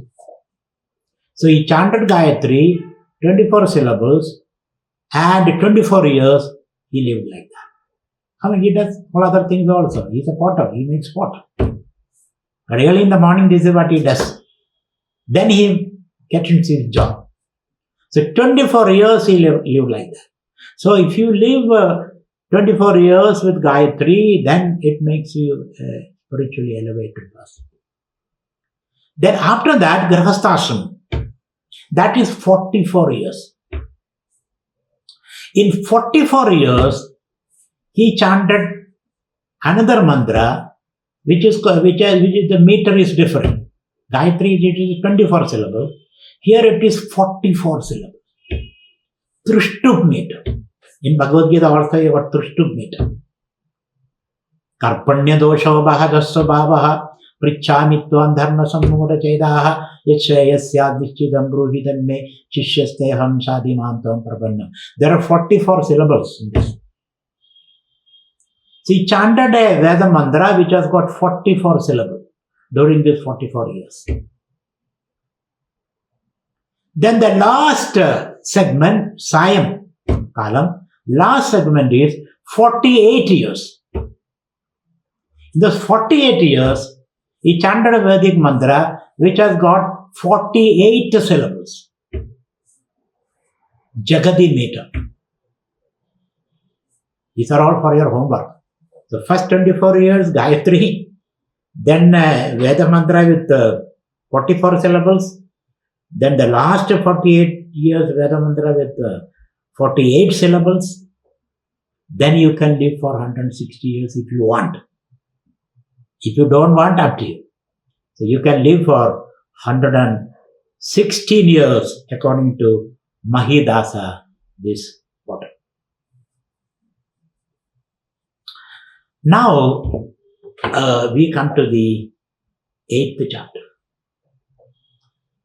So he chanted Gayatri, 24 syllables, and 24 years he lived like that. I mean, he does all other things also. He's a potter, he makes pot. But early in the morning, this is what he does. Then he gets into his job. So 24 years he lived like that. So if you live 24 years with Gayatri, then it makes you a spiritually elevated person. Then after that, Grahasthashram. That is 44 years. In 44 years, he chanted another mantra, which is the meter is different. Gayatri, it is 24 syllables. Here it is 44 syllables. Trushtub meter. In Bhagavad Gita also you have Trushtub meter. Karpanya dosho bahadasya bhavaha prichami tvam dharma sammura chedaha yachrayasya nischidam bruhidan me chishyasteham shadimantam prabannam. There are 44 syllables in this. So he chanted a Veda mantra which has got 44 syllables during these 44 years. Then the last segment, Sayam Kalam, last segment is 48 years. In those 48 years, he chanted a Vedic mantra which has got 48 syllables. Jagadi meter. These are all for your homework. The first 24 years, Gayatri, then Veda mantra with 44 syllables, then the last 48 years Veda mantra with 48 syllables, then you can live for 160 years if you want. If you don't want, up to you. So you can live for 116 years according to Mahidasa, this potter. Now, we come to the 8th chapter.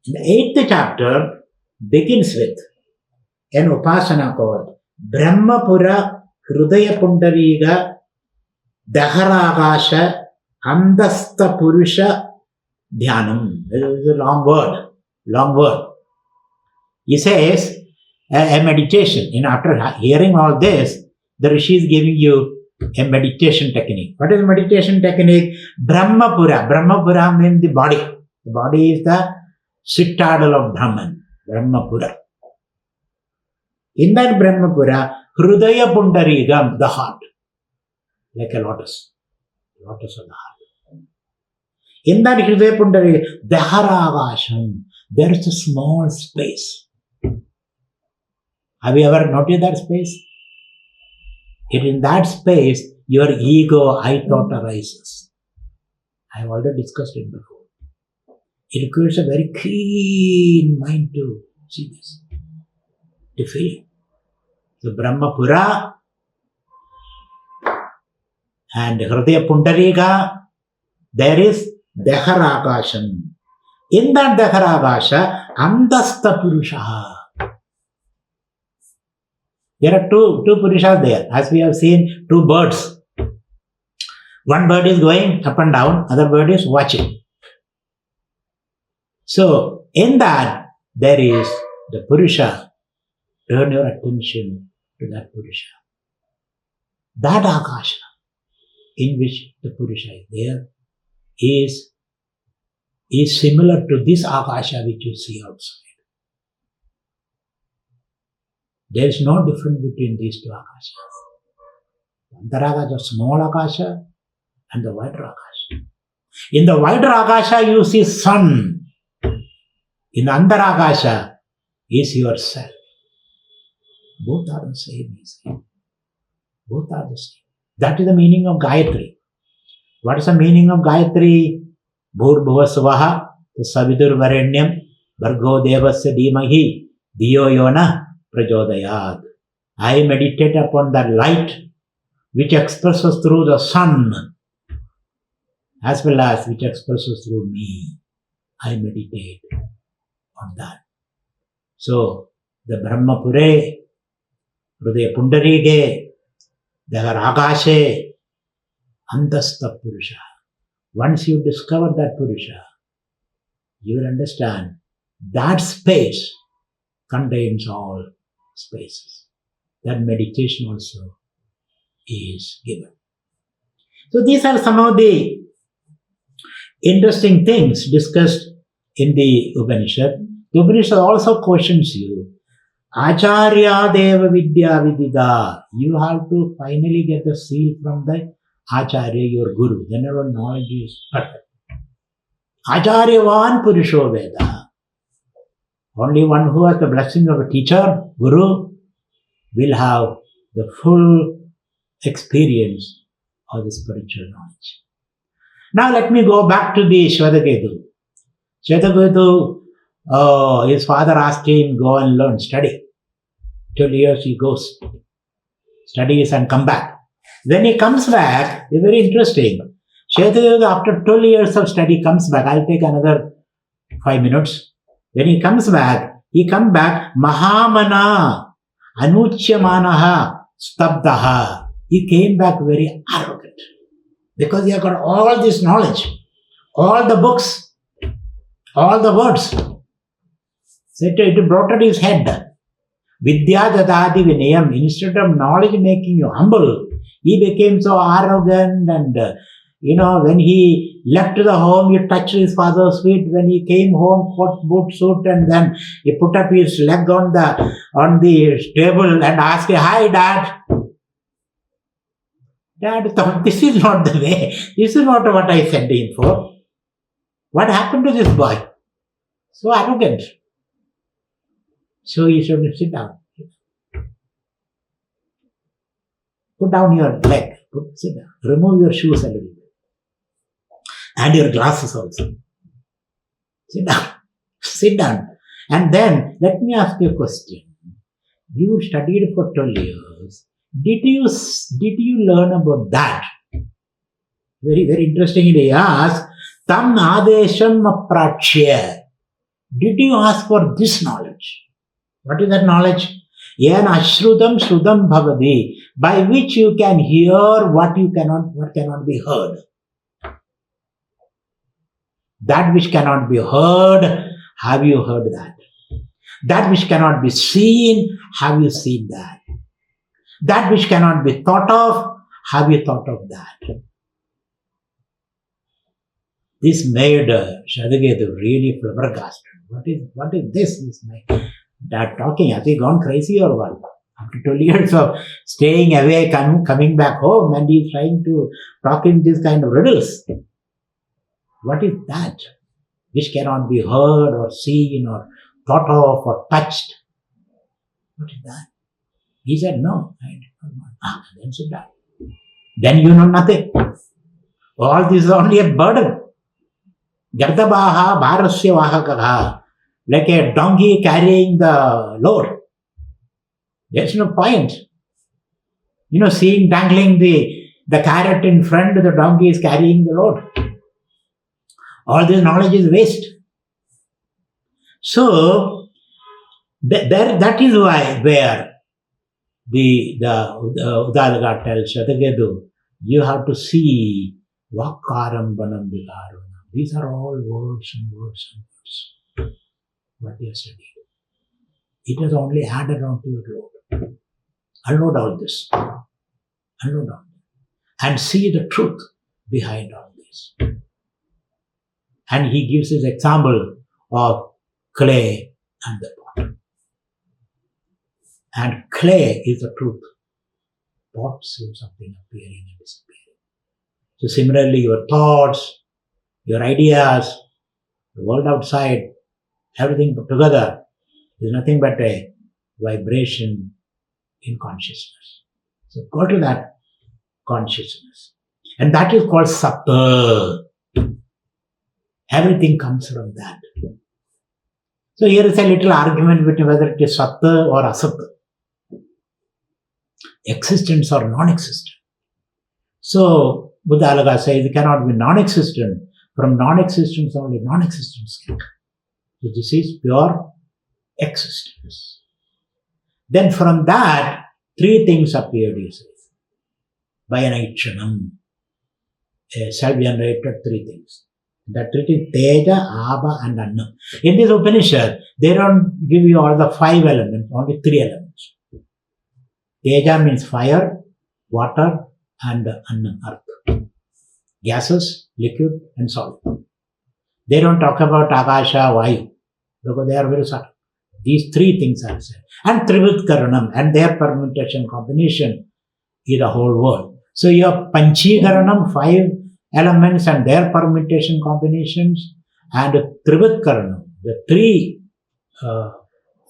The 8th chapter begins with an Upasana called Brahmapura, Hrudaya Pundariga, Daharagasa, Andastha Purusha Dhyanam. This is a long word. He says, a meditation. After hearing all this, the Rishi is giving you a meditation technique. What is meditation technique? Brahmapura. Brahmapura means the body. The body is the citadel of Brahman. Brahmapura. In that Brahmapura, Hrudaya Pundarigam, the heart. Like a lotus. Lotus of the heart. In that Hrudaya Pundarigam, Daharagasham, there is a small space. Have you ever noticed that space? In that space, your ego, I thought arises. I have already discussed it before. It requires a very keen mind to see this, to feel. So Brahmapura and Hridaya Pundariga, there is Daharagasham. In that Daharagasha, Andastha Purusha. There are two Purushas there. As we have seen, two birds. One bird is going up and down, other bird is watching. So, in that, there is the Purusha. Turn your attention to that Purusha. That Akasha, in which the Purusha is there, is similar to this Akasha which you see outside. There is no difference between these two Akashas. Antaragasa, small Akasha, and the wider Akasha. In the wider Akasha, you see sun. In the Antarakasha is yourself. Both are the same, he said. Both are the same. That is the meaning of Gayatri. What is the meaning of Gayatri? Bhurbhuvasvaha, Savidur Varenyam, Bhargo Devasya Dhimahi, Diyo Yona Prajodayad. I meditate upon that light which expresses through the sun as well as which expresses through me. I meditate on that. So, the Brahmapure, Hrudaya Pundarige, Daharagase, Andastha Purusha. Once you discover that Purusha, you will understand that space contains all spaces. That meditation also is given. So these are some of the interesting things discussed in the Upanishad. The Upanishad also questions you. Acharya Deva Vidya Vidida. You have to finally get the seal from the Acharya, your Guru. Then our knowledge is perfect. Acharyavan Purusho Veda. Only one who has the blessing of a teacher, Guru, will have the full experience of the spiritual knowledge. Now let me go back to the Shvetaketu. Shvetaketu, his father asked him, go and learn, study. 12 years he goes, studies and come back. When he comes back, it's very interesting. Shvetaketu, after 12 years of study, comes back. I'll take another 5 minutes. When he comes back, Mahamana, Anuchyamanaha, Stabdaha. He came back very arrogant because he had got all this knowledge, all the books, all the words. So it brought at his head. Vidya Dadadi Vinayam. Instead of knowledge making you humble, he became so arrogant and when he left the home, he touched his father's feet. When he came home, put boot suit, and then he put up his leg on the table and asked, "Hi, Dad." Dad thought, this is not the way. This is not what I sent him for. What happened to this boy? So arrogant. So he should sit down. Put down your leg. Sit down. Remove your shoes a little bit. And your glasses also. Sit down. Sit down. And then, let me ask you a question. You studied for 12 years. Did you learn about that? Very, very interestingly, he asked, Tam adesham aprachya. Did you ask for this knowledge? What is that knowledge? Yen ashrutam shrudam bhavadi, by which you can hear what cannot be heard. That which cannot be heard, have you heard that? That which cannot be seen, have you seen that? That which cannot be thought of, have you thought of that? This made Chandogya really flabbergasted. What is this? This man, that talking, has he gone crazy or what? After 12 years of staying away, coming back home, and he's trying to talk in this kind of riddles. What is that? Which cannot be heard or seen or thought of or touched. What is that? He said, no, I don't know. Then sit down. Then you know nothing. All this is only a burden. Gardabaha bharasya vahakaha, like a donkey carrying the load. There's no point. Seeing dangling the carrot in front, the donkey is carrying the load. All this knowledge is waste. So, that is where the Udalaka tells Chandogya, you have to see Vakaram Banam Vikarana. These are all words and words and words. What you are studying. It has only added on to your load. Unload all this. Unload all this. And see the truth behind all this. And he gives his example of clay and the pot. And clay is the truth. Pots is something appearing and disappearing. So similarly, your thoughts, your ideas, the world outside, everything put together is nothing but a vibration in consciousness. So go to that consciousness. And that is called sattva. Everything comes from that. So here is a little argument between whether it is sattva or asattva. Existence or non-existent. So Buddha says it cannot be non-existent. From non-existence only non-existence can come. So this is pure existence. Then from that, three things appeared, he says. Vayanaichanam. A self-generated three things. That three things, Teja, Aba and Anna. In this Upanishad, they don't give you all the 5 elements, only 3 elements. Teja means fire, water, and Anna, earth. Gases, liquid, and solid. They don't talk about Akasha, Vayu, because they are very subtle. These 3 things are said. And Trivit Karanam, and their permutation combination is the whole world. So you have Panchi Karanam, 5 elements and their permutation combinations, and Trivit Karanam, the 3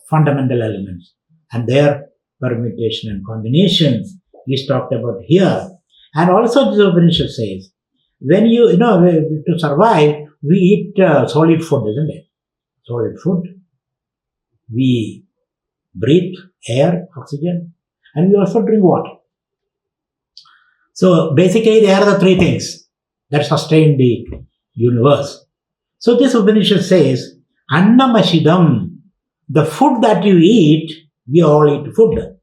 fundamental elements, and their permutation and combinations is talked about here. And also this Upanishad says, when to survive, we eat solid food, isn't it? Solid food. We breathe air, oxygen, and we also drink water. So basically, they are the 3 things that sustain the universe. So this Upanishad says, Annamashidam, the food that you eat, we all eat food.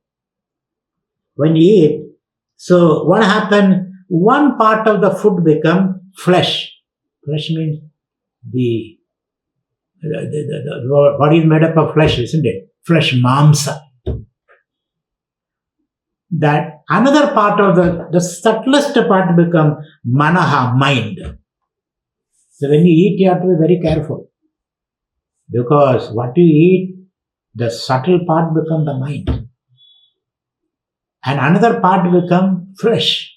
When you eat, so what happened? One part of the food become flesh. Flesh means the body is made up of flesh, isn't it? Flesh, mamsa. That another part of the subtlest part become manaha, mind. So when you eat, you have to be very careful. Because what you eat, the subtle part become the mind. And another part become flesh.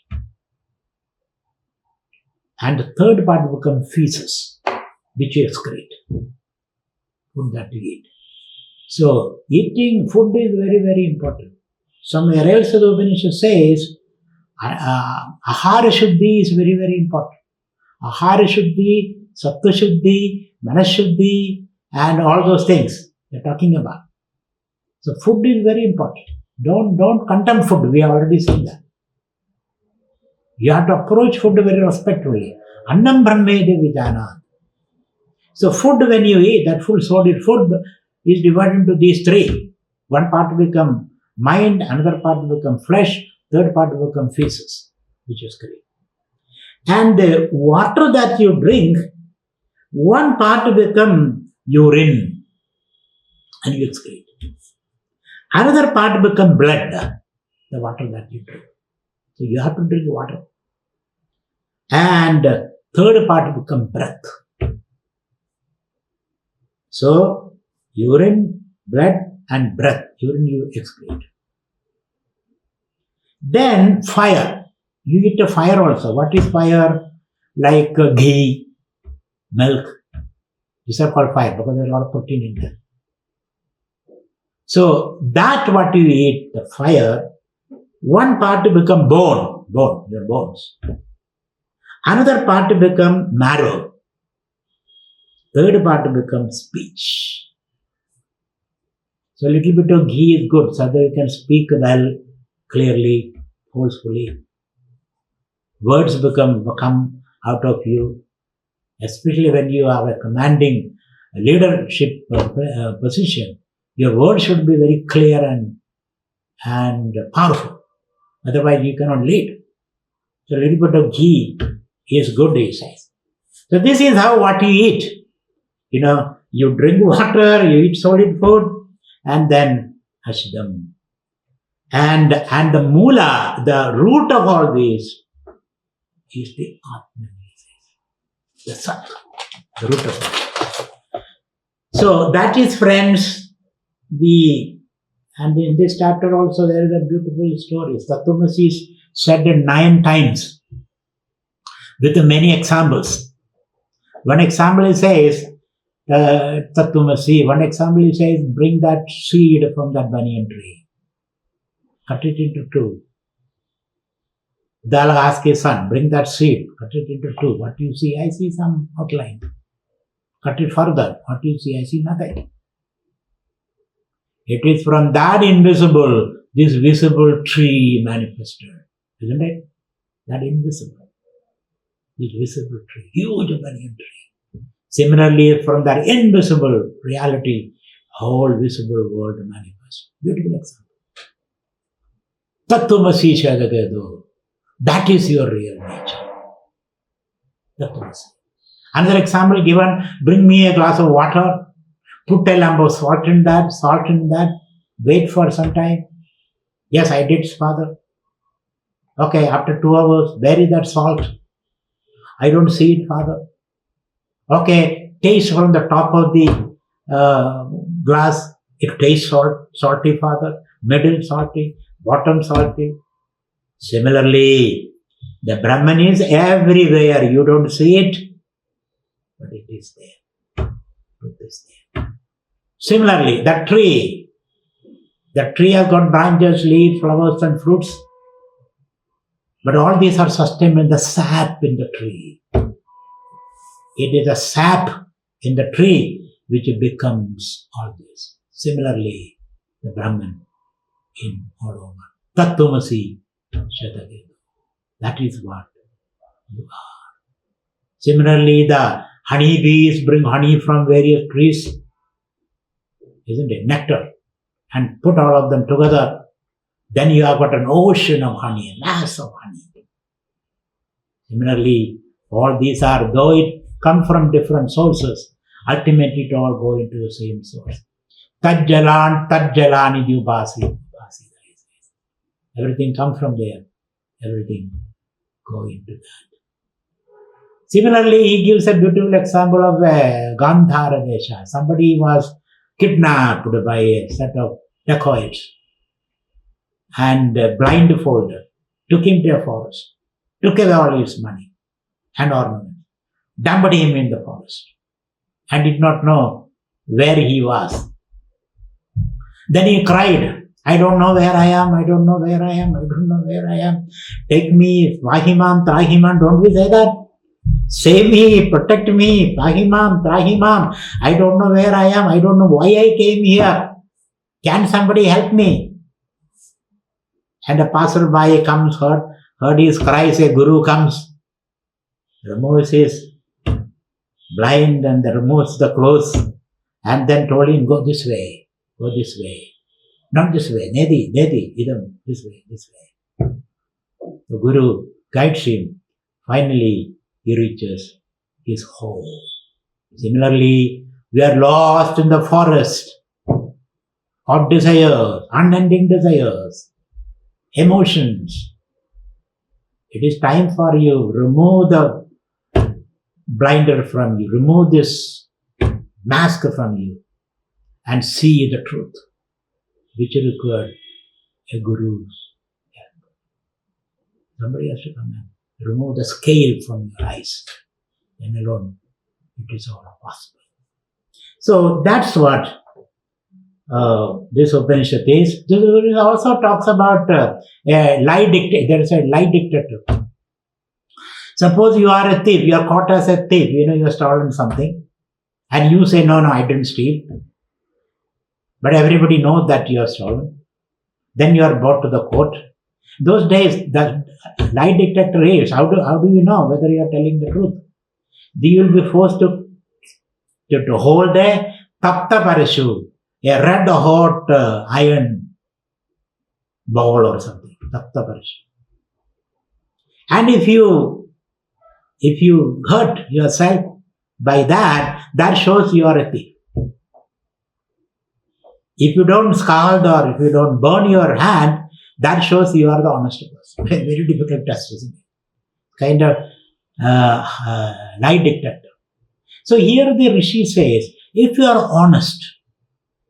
And the third part become feces, which you excrete. Food that you eat. So eating food is very, very important. Somewhere else the Upanishad says, Ahara Shuddhi is very, very important. Ahara Shuddhi, Sattva Shuddhi, Manas Shuddhi, and all those things they're talking about. So food is very important. Don't contempt food. We have already seen that. You have to approach food very respectfully. Annam brahmede vijana. So food, when you eat, that full solid food is divided into these 3. One part become mind, another part will become flesh, third part will become feces, which is created. And the water that you drink, one part will become urine and you excrete. Another part will become blood, the water that you drink. So you have to drink water. And third part will become breath. So urine, blood and breath, urine you excrete. Then fire. You eat a fire also. What is fire? Like ghee, milk. These are called fire because there's a lot of protein in them. So that what you eat, the fire, one part to become bone, your bones. Another part to become marrow. Third part to become speech. So a little bit of ghee is good so that you can speak well, clearly, forcefully. Words come out of you, especially when you have a commanding leadership position. Your words should be very clear and powerful. Otherwise, you cannot lead. So a little bit of ghee is good, he says. So this is how what you eat. You drink water, you eat solid food, and then ashdam. And the mula, the root of all this, is the Atman, the Sat, the root of it. So that is, friends, and in this chapter also there is a beautiful story. Tattvamasi is said 9 times with many examples. One example he says, Tattvamasi, one example he says, bring that seed from that banyan tree. Cut it into 2. Dal asked his son, bring that seed, cut it into 2. What do you see? I see some outline. Cut it further. What do you see? I see nothing. It is from that invisible, this visible tree manifested. Isn't it? That invisible. This visible tree. Huge banyan tree. Similarly, from that invisible reality, whole visible world manifests. Beautiful example. Tattvamasi Shadagado. That is your real nature. Tattvamasi. Another example given, bring me a glass of water, put a lump of salt in that, wait for some time. Yes, I did, Father. Okay, after 2 hours, bury that salt. I don't see it, Father. Okay, taste from the top of the glass. It tastes salty, Father. Middle salty, bottom salty. Similarly, the Brahman is everywhere. You don't see it, but it is there. It is there. Similarly, the tree has got branches, leaves, flowers and fruits. But all these are sustained in the sap in the tree. It is the sap in the tree which becomes all this. Similarly, the Brahman in all over. Tattvamasi Shadagado. That is what you are. Similarly, the honeybees bring honey from various trees. Isn't it? Nectar. And put all of them together. Then you have got an ocean of honey, a mass of honey. Similarly, all these are, though it come from different sources, ultimately it all go into the same source. Tajjalan idubasi. Everything comes from there. Everything go into that. Similarly, he gives a beautiful example of Gandhara Desha. Somebody was kidnapped by a set of dacoits and blindfolded, took him to a forest, took away all his money and ornaments, dumped him in the forest and did not know where he was. Then he cried, I don't know where I am, I don't know where I am, I don't know where I am. Take me, Vahimam, Trahimam, don't we say that? Save me, protect me, Trahimam, Trahimam. I don't know where I am, I don't know why I came here. Can somebody help me? And a passerby comes, heard his cry, say, Guru comes, removes his blind and removes the clothes, and then told him, go this way, go this way. Not this way. Nedi, idam, this way, this way. The Guru guides him. Finally, he reaches his home. Similarly, we are lost in the forest of desires, unending desires, emotions. It is time for you. Remove the blinder from you. Remove this mask from you and see the truth, which required a guru's help. Somebody has to come and remove the scale from your eyes. Then alone, it is all possible. So that's what this Upanishad is. This Upanishad also talks about a lie dictator. There is a lie dictator. Suppose you are a thief, you are caught as a thief, you have stolen something, and you say, no, I didn't steal. But everybody knows that you have stolen. Then you are brought to the court. Those days, the lie detector is, how do you know whether you are telling the truth? You will be forced to hold a tapta parashu, a red hot iron bowl or something, tapta parashu. And if you hurt yourself by that shows you are a thief. If you don't scald or if you don't burn your hand, that shows you are the honest person. Very difficult test, isn't it? Kind of lie detector. So here the Rishi says, if you are honest,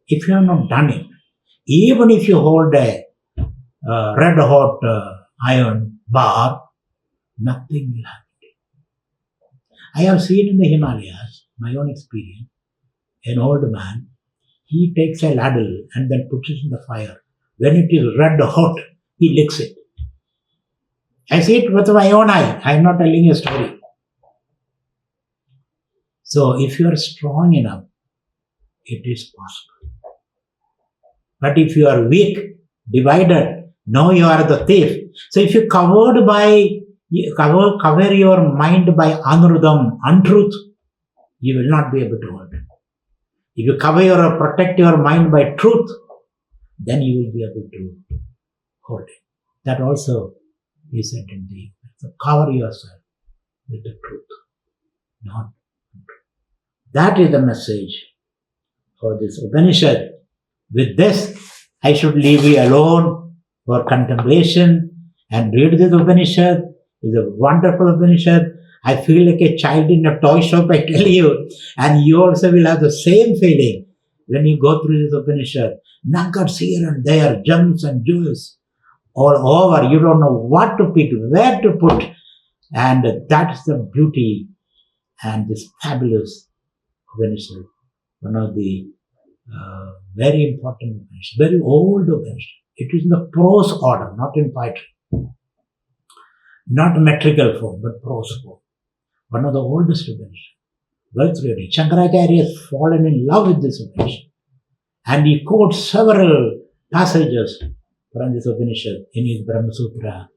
if you have not done it, even if you hold a red hot iron bar, nothing will happen. I have seen in the Himalayas, my own experience, an old man, he takes a ladle and then puts it in the fire. When it is red hot, he licks it. I see it with my own eye. I am not telling a story. So if you are strong enough, it is possible. But if you are weak, divided, no, you are the thief. So if you cover your mind by anurudam, untruth, you will not be able to hold it. If you protect your mind by truth, then you will be able to hold it. That also is said in the so cover yourself with the truth, not truth. That is the message for this Upanishad. With this, I should leave you alone for contemplation and read this Upanishad. It's a wonderful Upanishad. I feel like a child in a toy shop, I tell you. And you also will have the same feeling when you go through this Upanishad. Nuggets here and there, gems and jewels all over. You don't know what to pick, where to put. And that's the beauty and this fabulous Upanishad. One of the very important Upanishad, very old Upanishad. It is in the prose order, not in poetry. Not metrical form, but prose form. One of the oldest Upanishads. Worth reading. Shankaracharya has fallen in love with this Upanishad. And he quotes several passages from this Upanishad in his Brahma Sutra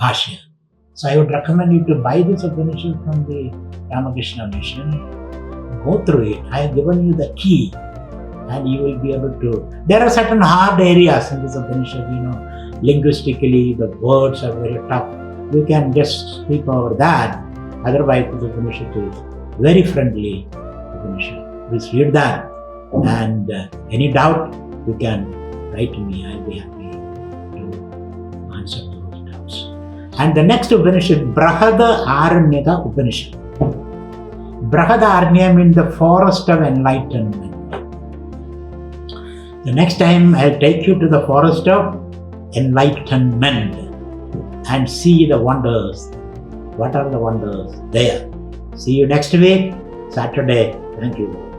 Bhashya. So I would recommend you to buy this Upanishad from the Ramakrishna Mission. Go through it. I have given you the key. And you will be able to. There are certain hard areas in this Upanishad, linguistically, the words are very tough. You can just speak over that. Otherwise, this Upanishad is very friendly Upanishad. Please read that. And any doubt, you can write to me. I'll be happy to answer those doubts. And the next Upanishad, Brahada Aranyaka Upanishad. Brahada Aranya means the forest of enlightenment. The next time I'll take you to the forest of enlightenment and see the wonders. What are the wonders there? See you next week, Saturday. Thank you.